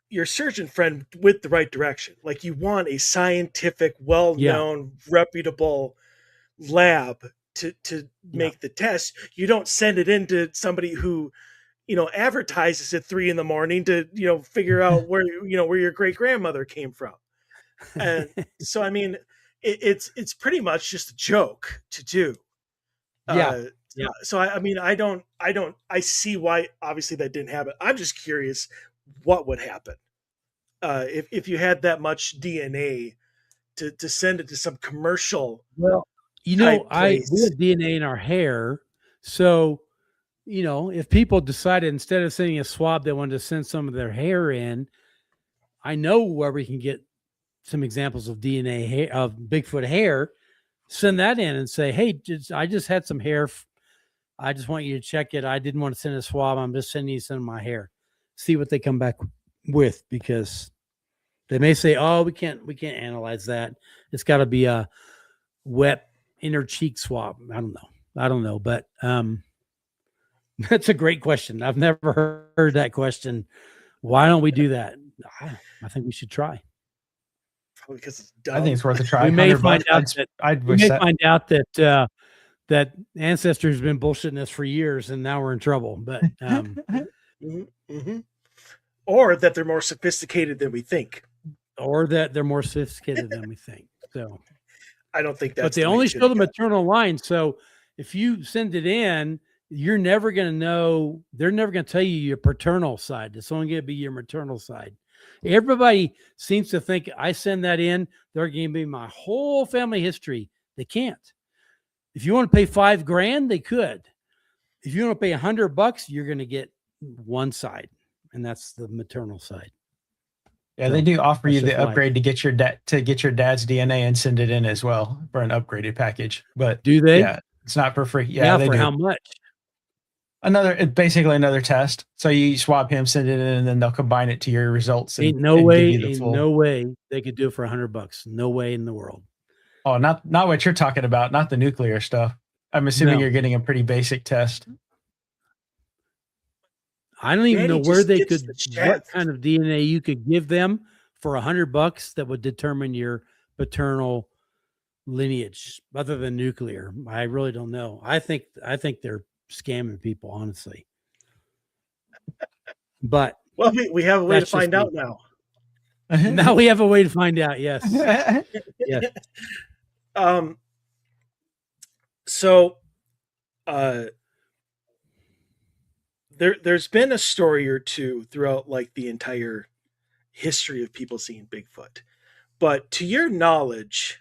your surgeon friend with the right direction. Like, you want a scientific, yeah, well-known, reputable lab to yeah. make the test. You don't send it into somebody who advertises at 3 a.m. to figure out where your great grandmother came from. And so, I mean, it's pretty much just a joke to do. Yeah. Uh, Yeah. so I mean, I see why obviously that didn't happen. I'm just curious what would happen if you had that much DNA to send it to some commercial Well, type we place. have DNA in our hair. So, if people decided instead of sending a swab, they wanted to send some of their hair in, I know where we can get some examples of DNA of Bigfoot hair. Send that in and say, "Hey, I just had some hair. I just want you to check it. I didn't want to send a swab. I'm just sending you some of my hair. See what they come back with, because they may say, "Oh, we can't analyze that. It's got to be a wet inner cheek swab." I don't know, but that's a great question. I've never heard that question. Why don't we do that? I think we should try. Probably because it's I dumb. think it's worth a try. We may $100 find out bucks, that I'd we wish may that. find out that Ancestry has been bullshitting us for years, and now we're in trouble. But Mm-hmm. Or that they're more sophisticated than we think. or that they're more sophisticated than we think. So, I don't think but that's they the way only it's show gonna the go. maternal line. So if you send it in, you're never going to know. They're never going to tell you your paternal side. It's only going to be your maternal side. Everybody seems to think I send that in, they're going to be my whole family history. They can't. If you want to pay $5,000, they could. If you want to pay $100, you're going to get one side, and that's the maternal side. Yeah, they do offer you that's the just upgrade to get your dad's DNA and send it in as well for an upgraded package. But Do they? yeah, it's not for free. Yeah, they for do. how much? Basically another test. So you swab him, send it in, and then they'll combine it to your results and, Ain't no and way, give you the full. no way they could do it for $100. No way in the world. Oh, not what you're talking about, not the nuclear stuff. I'm assuming No. you're getting a pretty basic test. I don't even Danny know where just they gets could, the what shaft. kind of DNA you could give them for $100 that would determine your paternal lineage, other than nuclear. I really don't know. I think they're scamming people, honestly. But Well, we have a way to that's just find me. out now. Now we have a way to find out. Yes. Yes. So, there's been a story or two throughout like the entire history of people seeing Bigfoot, but to your knowledge,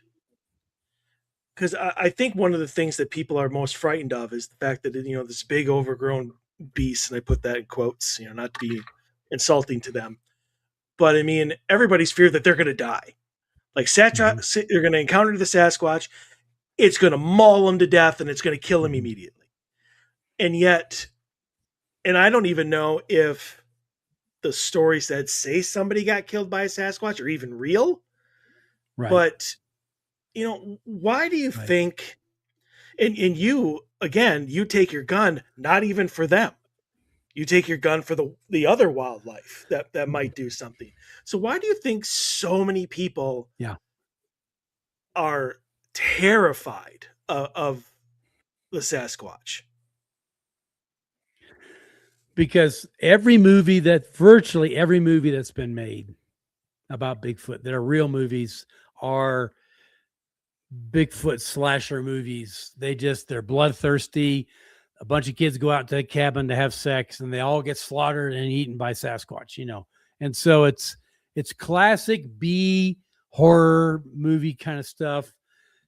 because I think one of the things that people are most frightened of is the fact that, this big overgrown beast, and I put that in quotes, not to be insulting to them, but I mean, everybody's feared that they're going to die. Like they're going to encounter the Sasquatch, it's going to maul them to death, and it's going to kill them immediately. And yet, and I don't even know if the stories that say somebody got killed by a Sasquatch are even real. Right. But, why do you think, and you, again, you take your gun, not even for them. You take your gun for the other wildlife that might do something. So why do you think so many people are terrified of the Sasquatch? Because virtually every movie that's been made about Bigfoot that are real movies are Bigfoot slasher movies. They're bloodthirsty. A bunch of kids go out to a cabin to have sex, and they all get slaughtered and eaten by Sasquatch, And so it's classic B horror movie kind of stuff.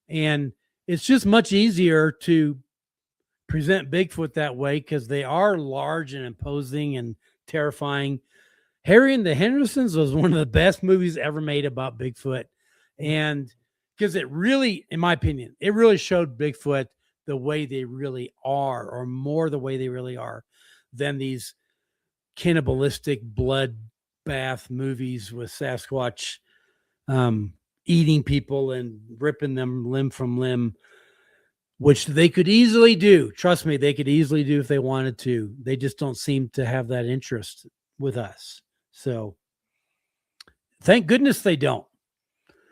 And it's just much easier to present Bigfoot that way because they are large and imposing and terrifying. Harry and the Hendersons was one of the best movies ever made about Bigfoot. And because it really, in my opinion, it really showed Bigfoot the way they really are, or more the way they really are, than these cannibalistic bloodbath movies with Sasquatch eating people and ripping them limb from limb, which they could easily do. Trust me, they could easily do if they wanted to. They just don't seem to have that interest with us. So thank goodness they don't.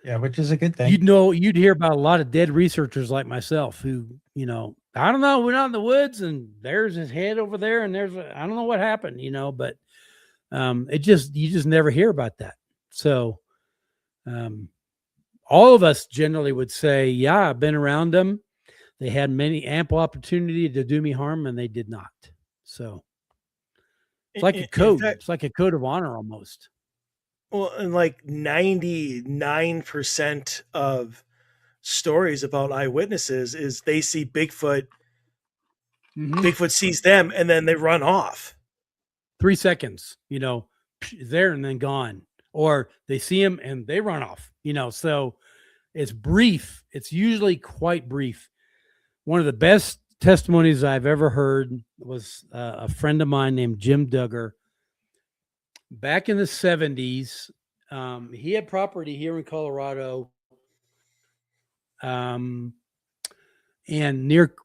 Yeah, which is a good thing. You'd hear about a lot of dead researchers like myself who, I don't know, we're out in the woods and there's his head over there and I don't know what happened, but you just never hear about that. So all of us generally would say, yeah, I've been around them. They had ample opportunity to do me harm, and they did not. So it's like a code. It's like a code of honor almost. Well, and like 99% of stories about eyewitnesses is they see Bigfoot. Mm-hmm. Bigfoot sees them, and then they run off. 3 seconds, there and then gone. Or they see him and they run off, so it's brief. It's usually quite brief. One of the best testimonies I've ever heard was a friend of mine named Jim Duggar. Back in the 70s, he had property here in Colorado, and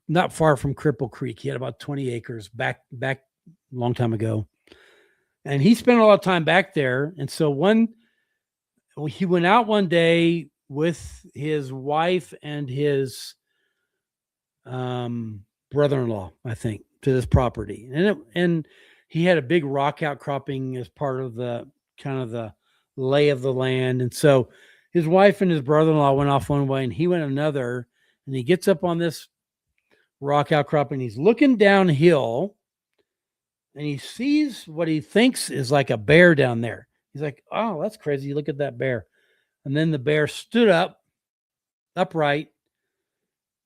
not far from Cripple Creek. He had about 20 acres back a long time ago. And he spent a lot of time back there. And so he went out one day with his wife and his brother-in-law, I think, to this property. And he had a big rock outcropping as part of the kind of the lay of the land. And so his wife and his brother-in-law went off one way and he went another. And he gets up on this rock outcropping. He's looking downhill and he sees what he thinks is like a bear down there. He's like, oh, that's crazy. Look at that bear. And then the bear stood upright,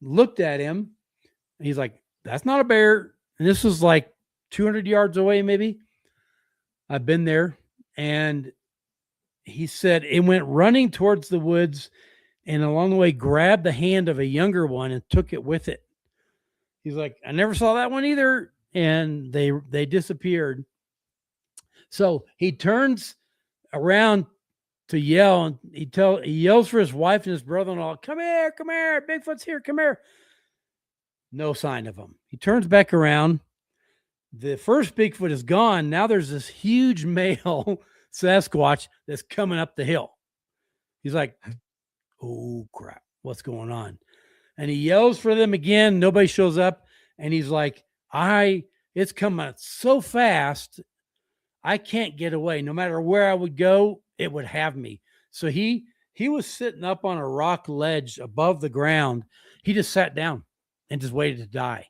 looked at him. And he's like, that's not a bear. And this was like 200 yards away, maybe. I've been there. And he said it went running towards the woods and along the way grabbed the hand of a younger one and took it with it. He's like, I never saw that one either. And they disappeared. So he turns around to yell, and he yells for his wife and his brother-in-law, come here, Bigfoot's here, come here. No sign of him. He turns back around. The first Bigfoot is gone. Now there's this huge male Sasquatch that's coming up the hill. He's like, oh crap, what's going on? And he yells for them again. Nobody shows up. And he's like, it's coming so fast, I can't get away. No matter where I would go, it would have me. So he was sitting up on a rock ledge above the ground. He just sat down and just waited to die.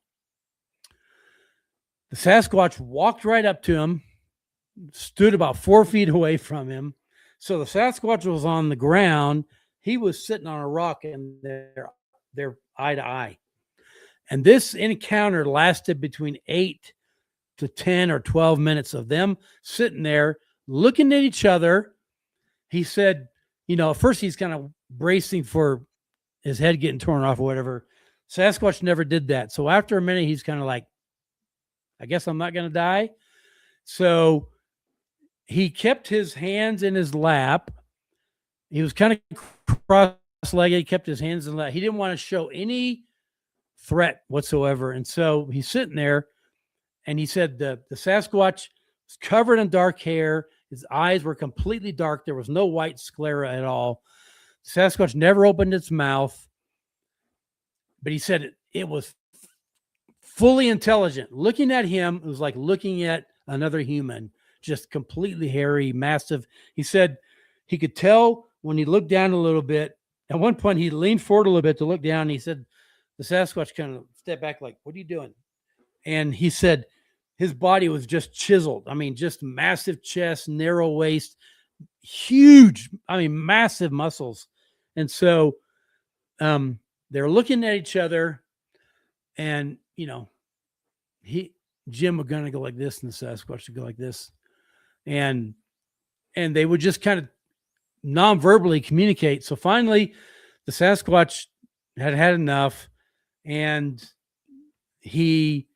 The Sasquatch walked right up to him, stood about 4 feet away from him. So the Sasquatch was on the ground. He was sitting on a rock in there They're eye to eye. And this encounter lasted between 8 to 10 or 12 minutes of them sitting there looking at each other. He said, at first he's kind of bracing for his head getting torn off or whatever. Sasquatch never did that. So after a minute, he's kind of like, I guess I'm not going to die. So he kept his hands in his lap. He was kind of cross-legged. He kept his hands in the lap. He didn't want to show any threat whatsoever. And so he's sitting there, and he said the Sasquatch was covered in dark hair. His eyes were completely dark. There was no white sclera at all. The Sasquatch never opened its mouth, but he said it was fully intelligent. Looking at him, it was like looking at another human, just completely hairy, massive. He said he could tell when he looked down a little bit. At one point, he leaned forward a little bit to look down. And he said the Sasquatch kind of stepped back like, what are you doing? And he said his body was just chiseled. I mean, just massive chest, narrow waist, huge, massive muscles. And so they're looking at each other, and, Jim was going to go like this, and the Sasquatch would go like this. And they would just kind of non-verbally communicate. So finally, the Sasquatch had enough, and he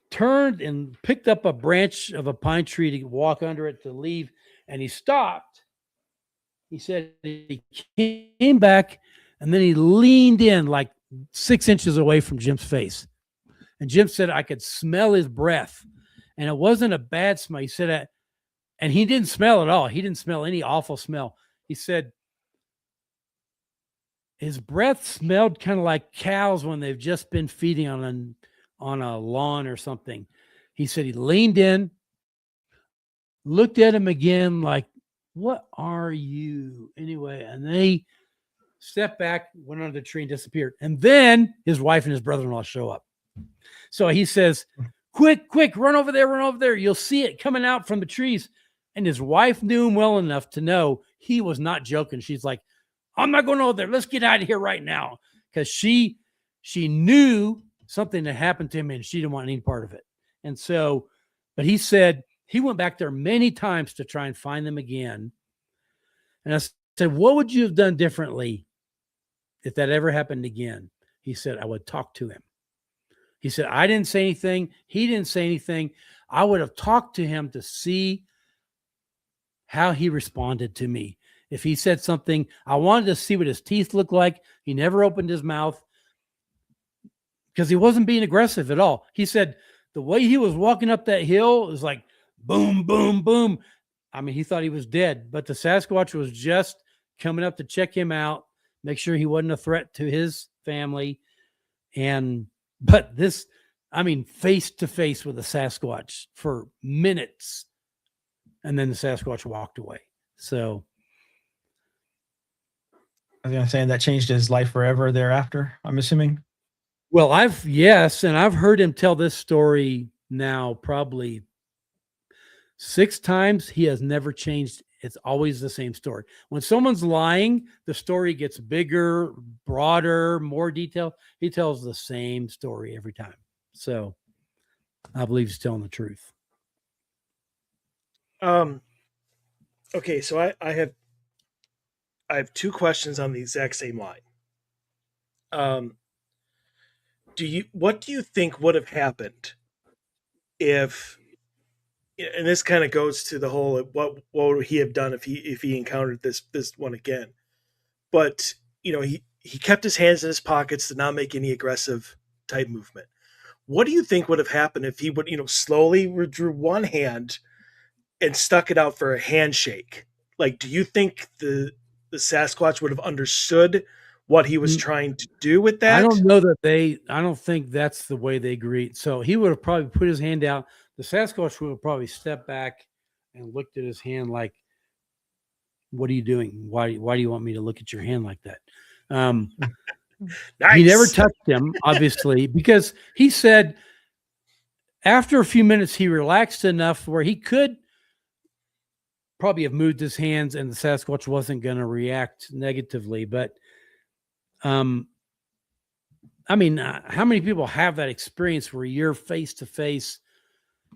turned and picked up a branch of a pine tree to walk under it to leave, and he stopped. He said he came back, and then he leaned in like 6 inches away from Jim's face. And Jim said, I could smell his breath, and it wasn't a bad smell. He said, and he didn't smell at all. He didn't smell any awful smell. He said his breath smelled kind of like cows when they've just been feeding on a lawn or something. He said he leaned in, looked at him again like, what are you? Anyway, and they stepped back, went under the tree, and disappeared. And then his wife and his brother-in-law show up. So he says, quick, run over there. You'll see it coming out from the trees. And his wife knew him well enough to know he was not joking. She's like, I'm not going over there. Let's get out of here right now. Because she knew something had happened to him, and she didn't want any part of it. And so, but he said he went back there many times to try and find them again. And I said, what would you have done differently if that ever happened again? He said, I would talk to him. He said, I didn't say anything. He didn't say anything. I would have talked to him to see how he responded to me. If he said something, I wanted to see what his teeth looked like. He never opened his mouth because he wasn't being aggressive at all. He said the way he was walking up that hill was like boom, boom, boom. He thought he was dead, but the Sasquatch was just coming up to check him out, make sure he wasn't a threat to his family. But this, face to face with a Sasquatch for minutes. And then the Sasquatch walked away. So I was going to say that changed his life forever thereafter, I'm assuming. Well, I've heard him tell this story now probably 6 times. He has never changed. It's always the same story. When someone's lying, the story gets bigger, broader, more detailed. He tells the same story every time. So I believe he's telling the truth. Okay, so I have 2 questions on the exact same line. What do you think would have happened if, and this kind of goes to the whole what would he have done if he encountered this one again? But he kept his hands in his pockets to not make any aggressive type movement. What do you think would have happened if he would slowly withdrew one hand and stuck it out for a handshake? Like, do you think the Sasquatch would have understood what he was trying to do with that? I don't think that's the way they greet. So he would have probably put his hand out. The Sasquatch would have probably stepped back and looked at his hand like, what are you doing? Why do you want me to look at your hand like that? Nice. He never touched him, obviously, because he said after a few minutes, he relaxed enough where he could probably have moved his hands and the Sasquatch wasn't going to react negatively. But I mean, how many people have that experience where you're face to face?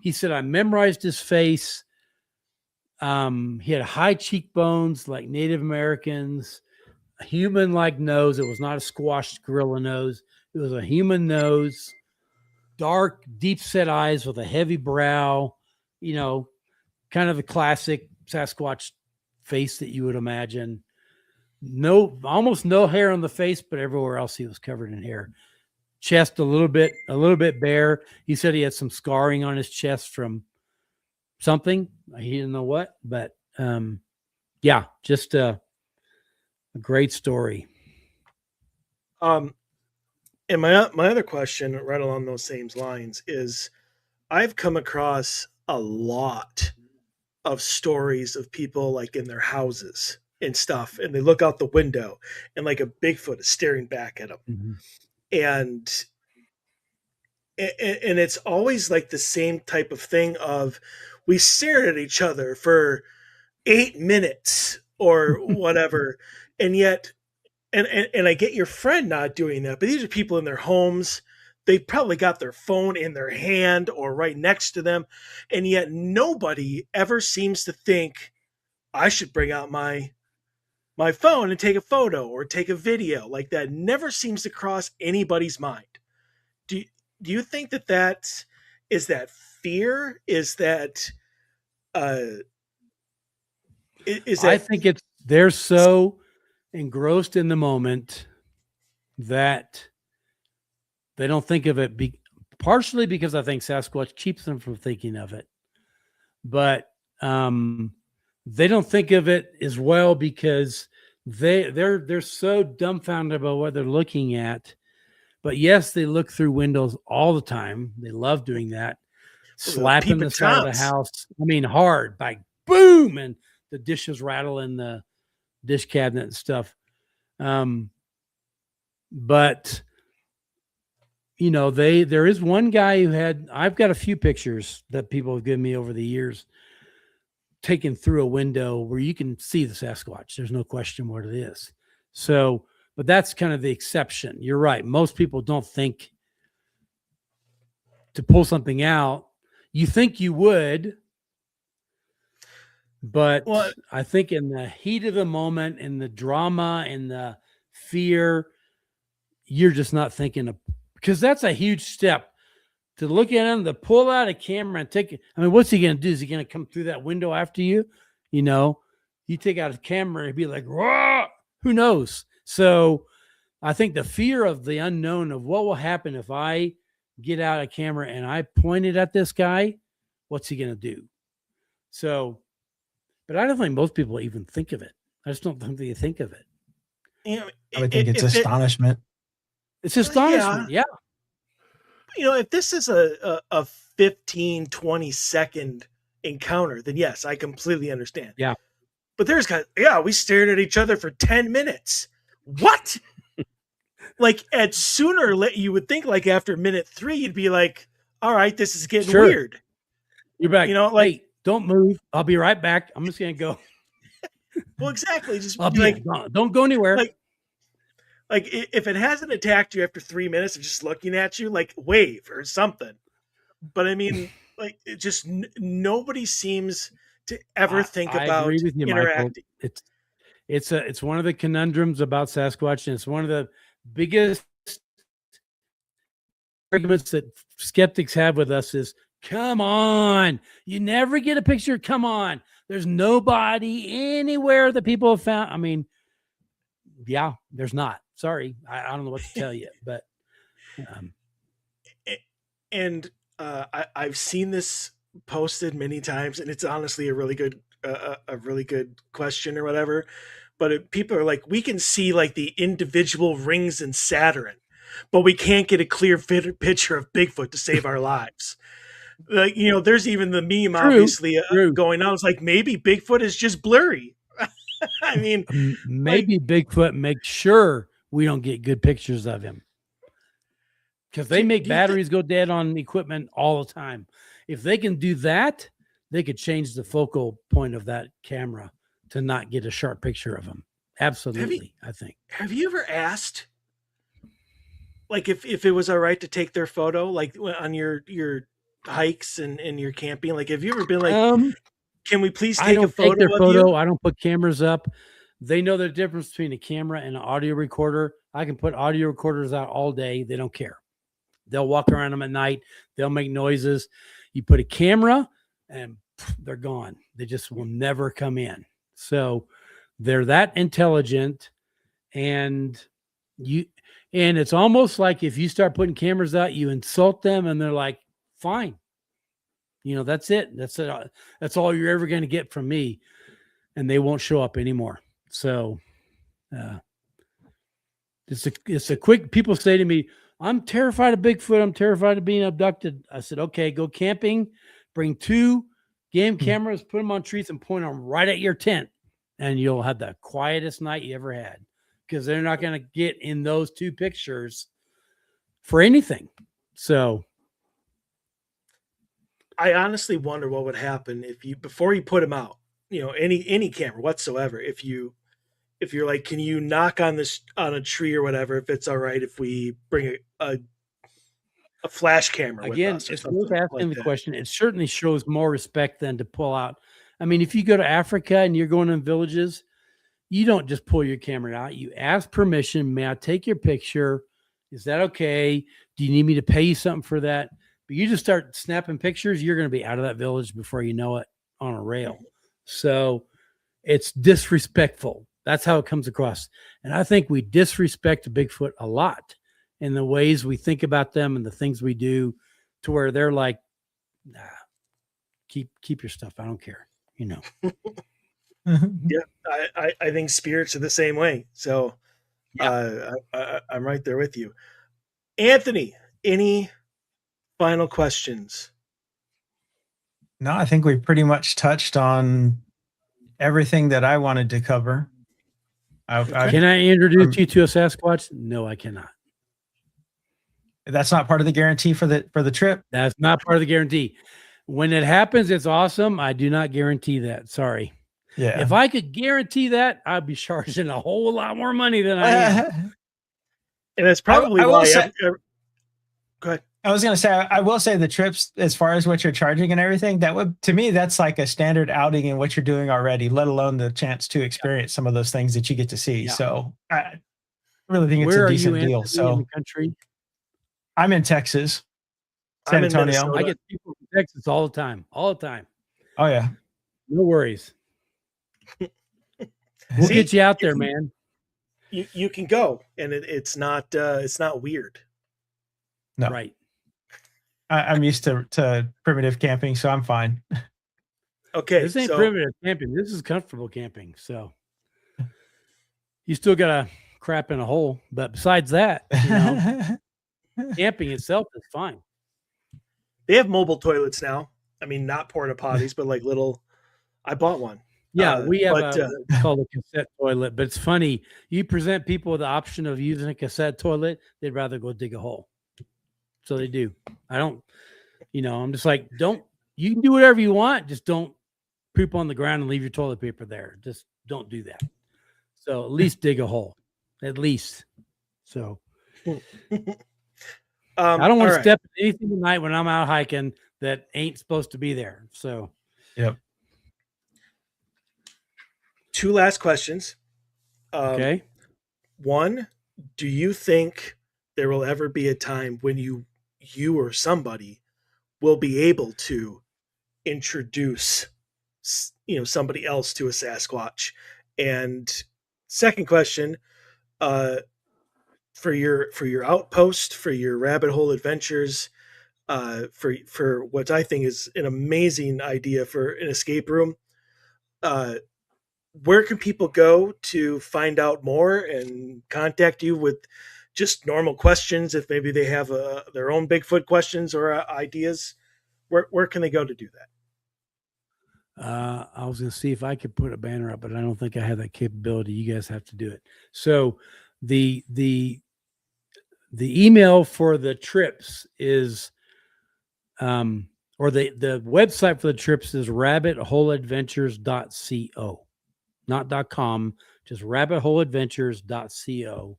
He said, I memorized his face. He had high cheekbones like Native Americans, a human-like nose. It was not a squashed gorilla nose. It was a human nose, dark, deep-set eyes with a heavy brow, you know, kind of the classic Sasquatch face that you would imagine. No, almost no hair on the face, but everywhere else he was covered in hair. Chest a little bit bare. He said he had some scarring on his chest from something. He didn't know what, but yeah, just a great story. And my other question, right along those same lines, is I've come across a lot of stories of people like in their houses and stuff, and they look out the window, and like a Bigfoot is staring back at them, Mm-hmm. and it's always like the same type of thing of we stared at each other for 8 minutes or whatever, and yet. And I get your friend not doing that, but these are people in their homes. They probably got their phone in their hand or right next to them, and yet nobody ever seems to think I should bring out my phone and take a photo or take a video. Like that never seems to cross anybody's mind. Do do you think that is that fear? Is that uh is I that think they're so engrossed in the moment that they don't think of it. Partially because I think Sasquatch keeps them from thinking of it, but they don't think of it as well because they're so dumbfounded about what they're looking at. But yes, they look through windows all the time. They love doing that, slapping peeping the side of the toms? house. I mean, hard, like boom, and the dishes rattle in the dish cabinet and stuff. But there is one guy I've got a few pictures that people have given me over the years taken through a window where you can see the Sasquatch. There's no question what it is. So, but that's kind of the exception. You're right. Most people don't think to pull something out. You think you would, but Well, I think in the heat of the moment, in the drama, in the fear, you're just not thinking of, because that's a huge step to look at him, to pull out a camera and take it. I mean, what's he going to do? Is he going to come through that window after you? You take out a camera and be like, "Whoa!" Who knows? So I think the fear of the unknown of what will happen if I get out a camera and I point it at this guy, what's he going to do? So, but I don't think most people even think of it. I just don't think they think of it. I would think it's astonishment. It's astonishment. Yeah. If this is a 15, 20-second encounter, then yes, I completely understand. Yeah. But there's guys, we stared at each other for 10 minutes. What? Like, at sooner you would think like after minute 3, you'd be like, all right, this is getting weird. You're back. Hey, don't move. I'll be right back. I'm just going to go. Well, exactly. Just I'll be like, don't go anywhere. Like if it hasn't attacked you after 3 minutes of just looking at you, like wave or something. But I mean, like it just nobody seems to ever think about agree with you, interacting. Michael. It's one of the conundrums about Sasquatch, and it's one of the biggest arguments that skeptics have with us is, come on, you never get a picture. Come on. There's nobody anywhere that people have found. I mean, yeah, there's not. Sorry. I don't know what to tell you, but. I've seen this posted many times, and it's honestly a really good question or whatever. But people are like, we can see like the individual rings in Saturn, but we can't get a clear picture of Bigfoot to save our lives. Like, there's even the meme obviously going on. It's like maybe Bigfoot is just blurry. I mean, maybe Bigfoot makes sure we don't get good pictures of him. Because they make batteries go dead on equipment all the time. If they can do that, they could change the focal point of that camera to not get a sharp picture of him. Absolutely, I think. Have you ever asked, like if it was all right to take their photo, like on your hikes and your camping, like have you ever been like, can we please I take a don't take their photo of photo. you? I don't put cameras up. They know the difference between a camera and an audio recorder. I can put audio recorders out all day. They don't care. They'll walk around them at night. They'll make noises. You put a camera and they're gone. They just will never come in. So they're that intelligent, and it's almost like if you start putting cameras out, you insult them and they're like, fine. That's it. That's it. That's all you're ever going to get from me. And they won't show up anymore. So it's a quick, people say to me, I'm terrified of Bigfoot. I'm terrified of being abducted. I said, okay, go camping, bring 2 game cameras, put them on trees and point them right at your tent. And you'll have the quietest night you ever had, because they're not going to get in those 2 pictures for anything. So I honestly wonder what would happen if you, before you put them out, any camera whatsoever, if you're like, can you knock on a tree or whatever, if it's all right if we bring a flash camera again, with us, it's or worth something asking like the that. question. It certainly shows more respect than to pull out. I mean, if you go to Africa and you're going in villages, you don't just pull your camera out. You ask permission. May I take your picture? Is that okay? Do you need me to pay you something for that? But you just start snapping pictures, you're going to be out of that village before you know it, on a rail. So it's disrespectful. That's how it comes across. And I think we disrespect Bigfoot a lot in the ways we think about them and the things we do, to where they're like, nah, keep your stuff. I don't care. Yeah, I think spirits are the same way. So I'm right there with you. Anthony, any final questions? No, I think we pretty much touched on everything that I wanted to cover. Can I introduce you to a Sasquatch? No, I cannot. That's not part of the guarantee for the trip. That's not part of the guarantee. When it happens, it's awesome. I do not guarantee that. Sorry. Yeah. If I could guarantee that, I'd be charging a whole lot more money than I am. And it's probably go ahead. I was going to say, I will say the trips, as far as what you're charging and everything, to me, that's like a standard outing in what you're doing already, let alone the chance to experience some of those things that you get to see. Yeah. So I really think it's a decent deal. So in the country? I'm in Texas, San Antonio. I get people from Texas all the time. Oh yeah. No worries. We'll get you out there, man. You can go, and it's not weird. No. Right. I'm used to primitive camping, so I'm fine. Okay. This ain't primitive camping. This is comfortable camping. So you still got to crap in a hole. But besides that, camping itself is fine. They have mobile toilets now. I mean, not porta potties, but like little. I bought one. Yeah, we have what's called a cassette toilet. But it's funny. You present people with the option of using a cassette toilet, they'd rather go dig a hole. So they do. I don't, I'm just like, you can do whatever you want. Just don't poop on the ground and leave your toilet paper there. Just don't do that. So at least dig a hole, at least. So I don't want to step in anything tonight when I'm out hiking that ain't supposed to be there. So, yep. 2 last questions. Okay. 1, do you think there will ever be a time when you or somebody will be able to introduce somebody else to a Sasquatch? And second question, for your outpost, for your rabbit hole adventures, for what I think is an amazing idea for an escape room, where can people go to find out more and contact you with just normal questions, if maybe they have their own Bigfoot questions or ideas? Where can they go to do that? I was going to see if I could put a banner up, but I don't think I have that capability. You guys have to do it. So the email for the trips is, or the website for the trips is rabbitholeadventures.co, not .com, just rabbitholeadventures.co.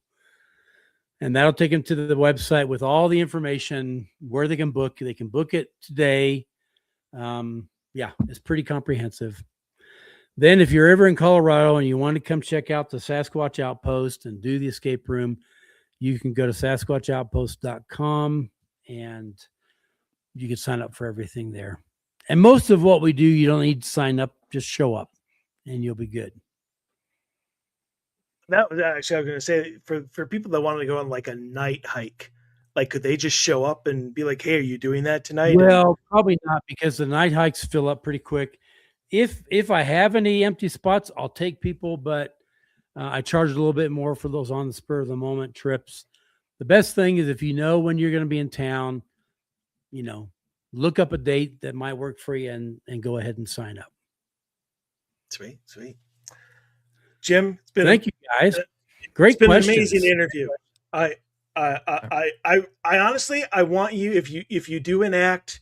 and that'll take them to the website with all the information where they can book. They can book it today. Yeah, it's pretty comprehensive. Then if you're ever in Colorado and you want to come check out the Sasquatch Outpost and do the escape room, you can go to sasquatchoutpost.com and you can sign up for everything there. And most of what we do, you don't need to sign up, just show up and you'll be good. That was actually, I was going to say, for people that wanted to go on like a night hike, like could they just show up and be like, hey, are you doing that tonight? Well, probably not, because the night hikes fill up pretty quick. If I have any empty spots, I'll take people, but I charge a little bit more for those on the spur of the moment trips. The best thing is if you know when you're going to be in town, look up a date that might work for you and go ahead and sign up. Sweet. Jim, thank you guys. Great questions. An amazing interview. I honestly, I want you, if you do enact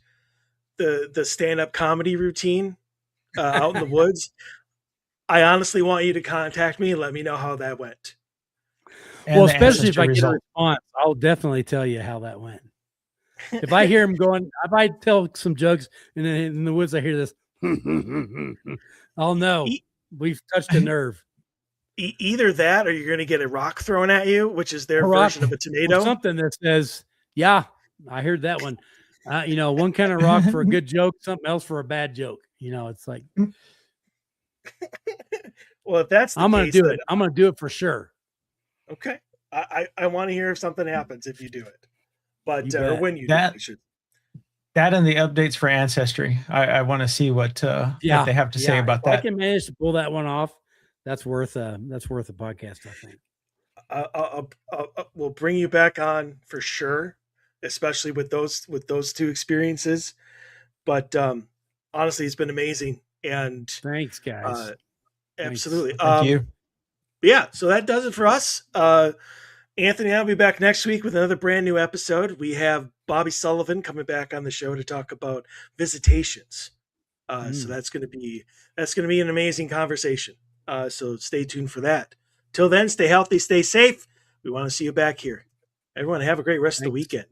the stand-up comedy routine out in the woods, I honestly want you to contact me and let me know how that went. Well, especially if I get a response, I'll definitely tell you how that went. If I hear him going, if I tell some jokes and then in the woods I hear this, I'll know we've touched a nerve. Either that, or you're going to get a rock thrown at you, which is their version of a tomato. Something that says, "Yeah, I heard that one." One kind of rock for a good joke, something else for a bad joke. It's like, well, if that's the I'm going case, to do it. I'm going to do it for sure. Okay, I want to hear if something happens if you do it, but or when you that, do it. That and the updates for Ancestry. I want to see what they have to say about that. If I can manage to pull that one off, that's worth a podcast, I think. We'll bring you back on for sure, especially with those two experiences. But honestly, it's been amazing. And thanks, guys. Absolutely. Thank you. Yeah, so that does it for us. Anthony and I will be back next week with another brand new episode. We have Bobby Sullivan coming back on the show to talk about visitations. So that's going to be an amazing conversation. So stay tuned for that. Till then, stay healthy, stay safe. We want to see you back here. Everyone, have a great rest of the weekend.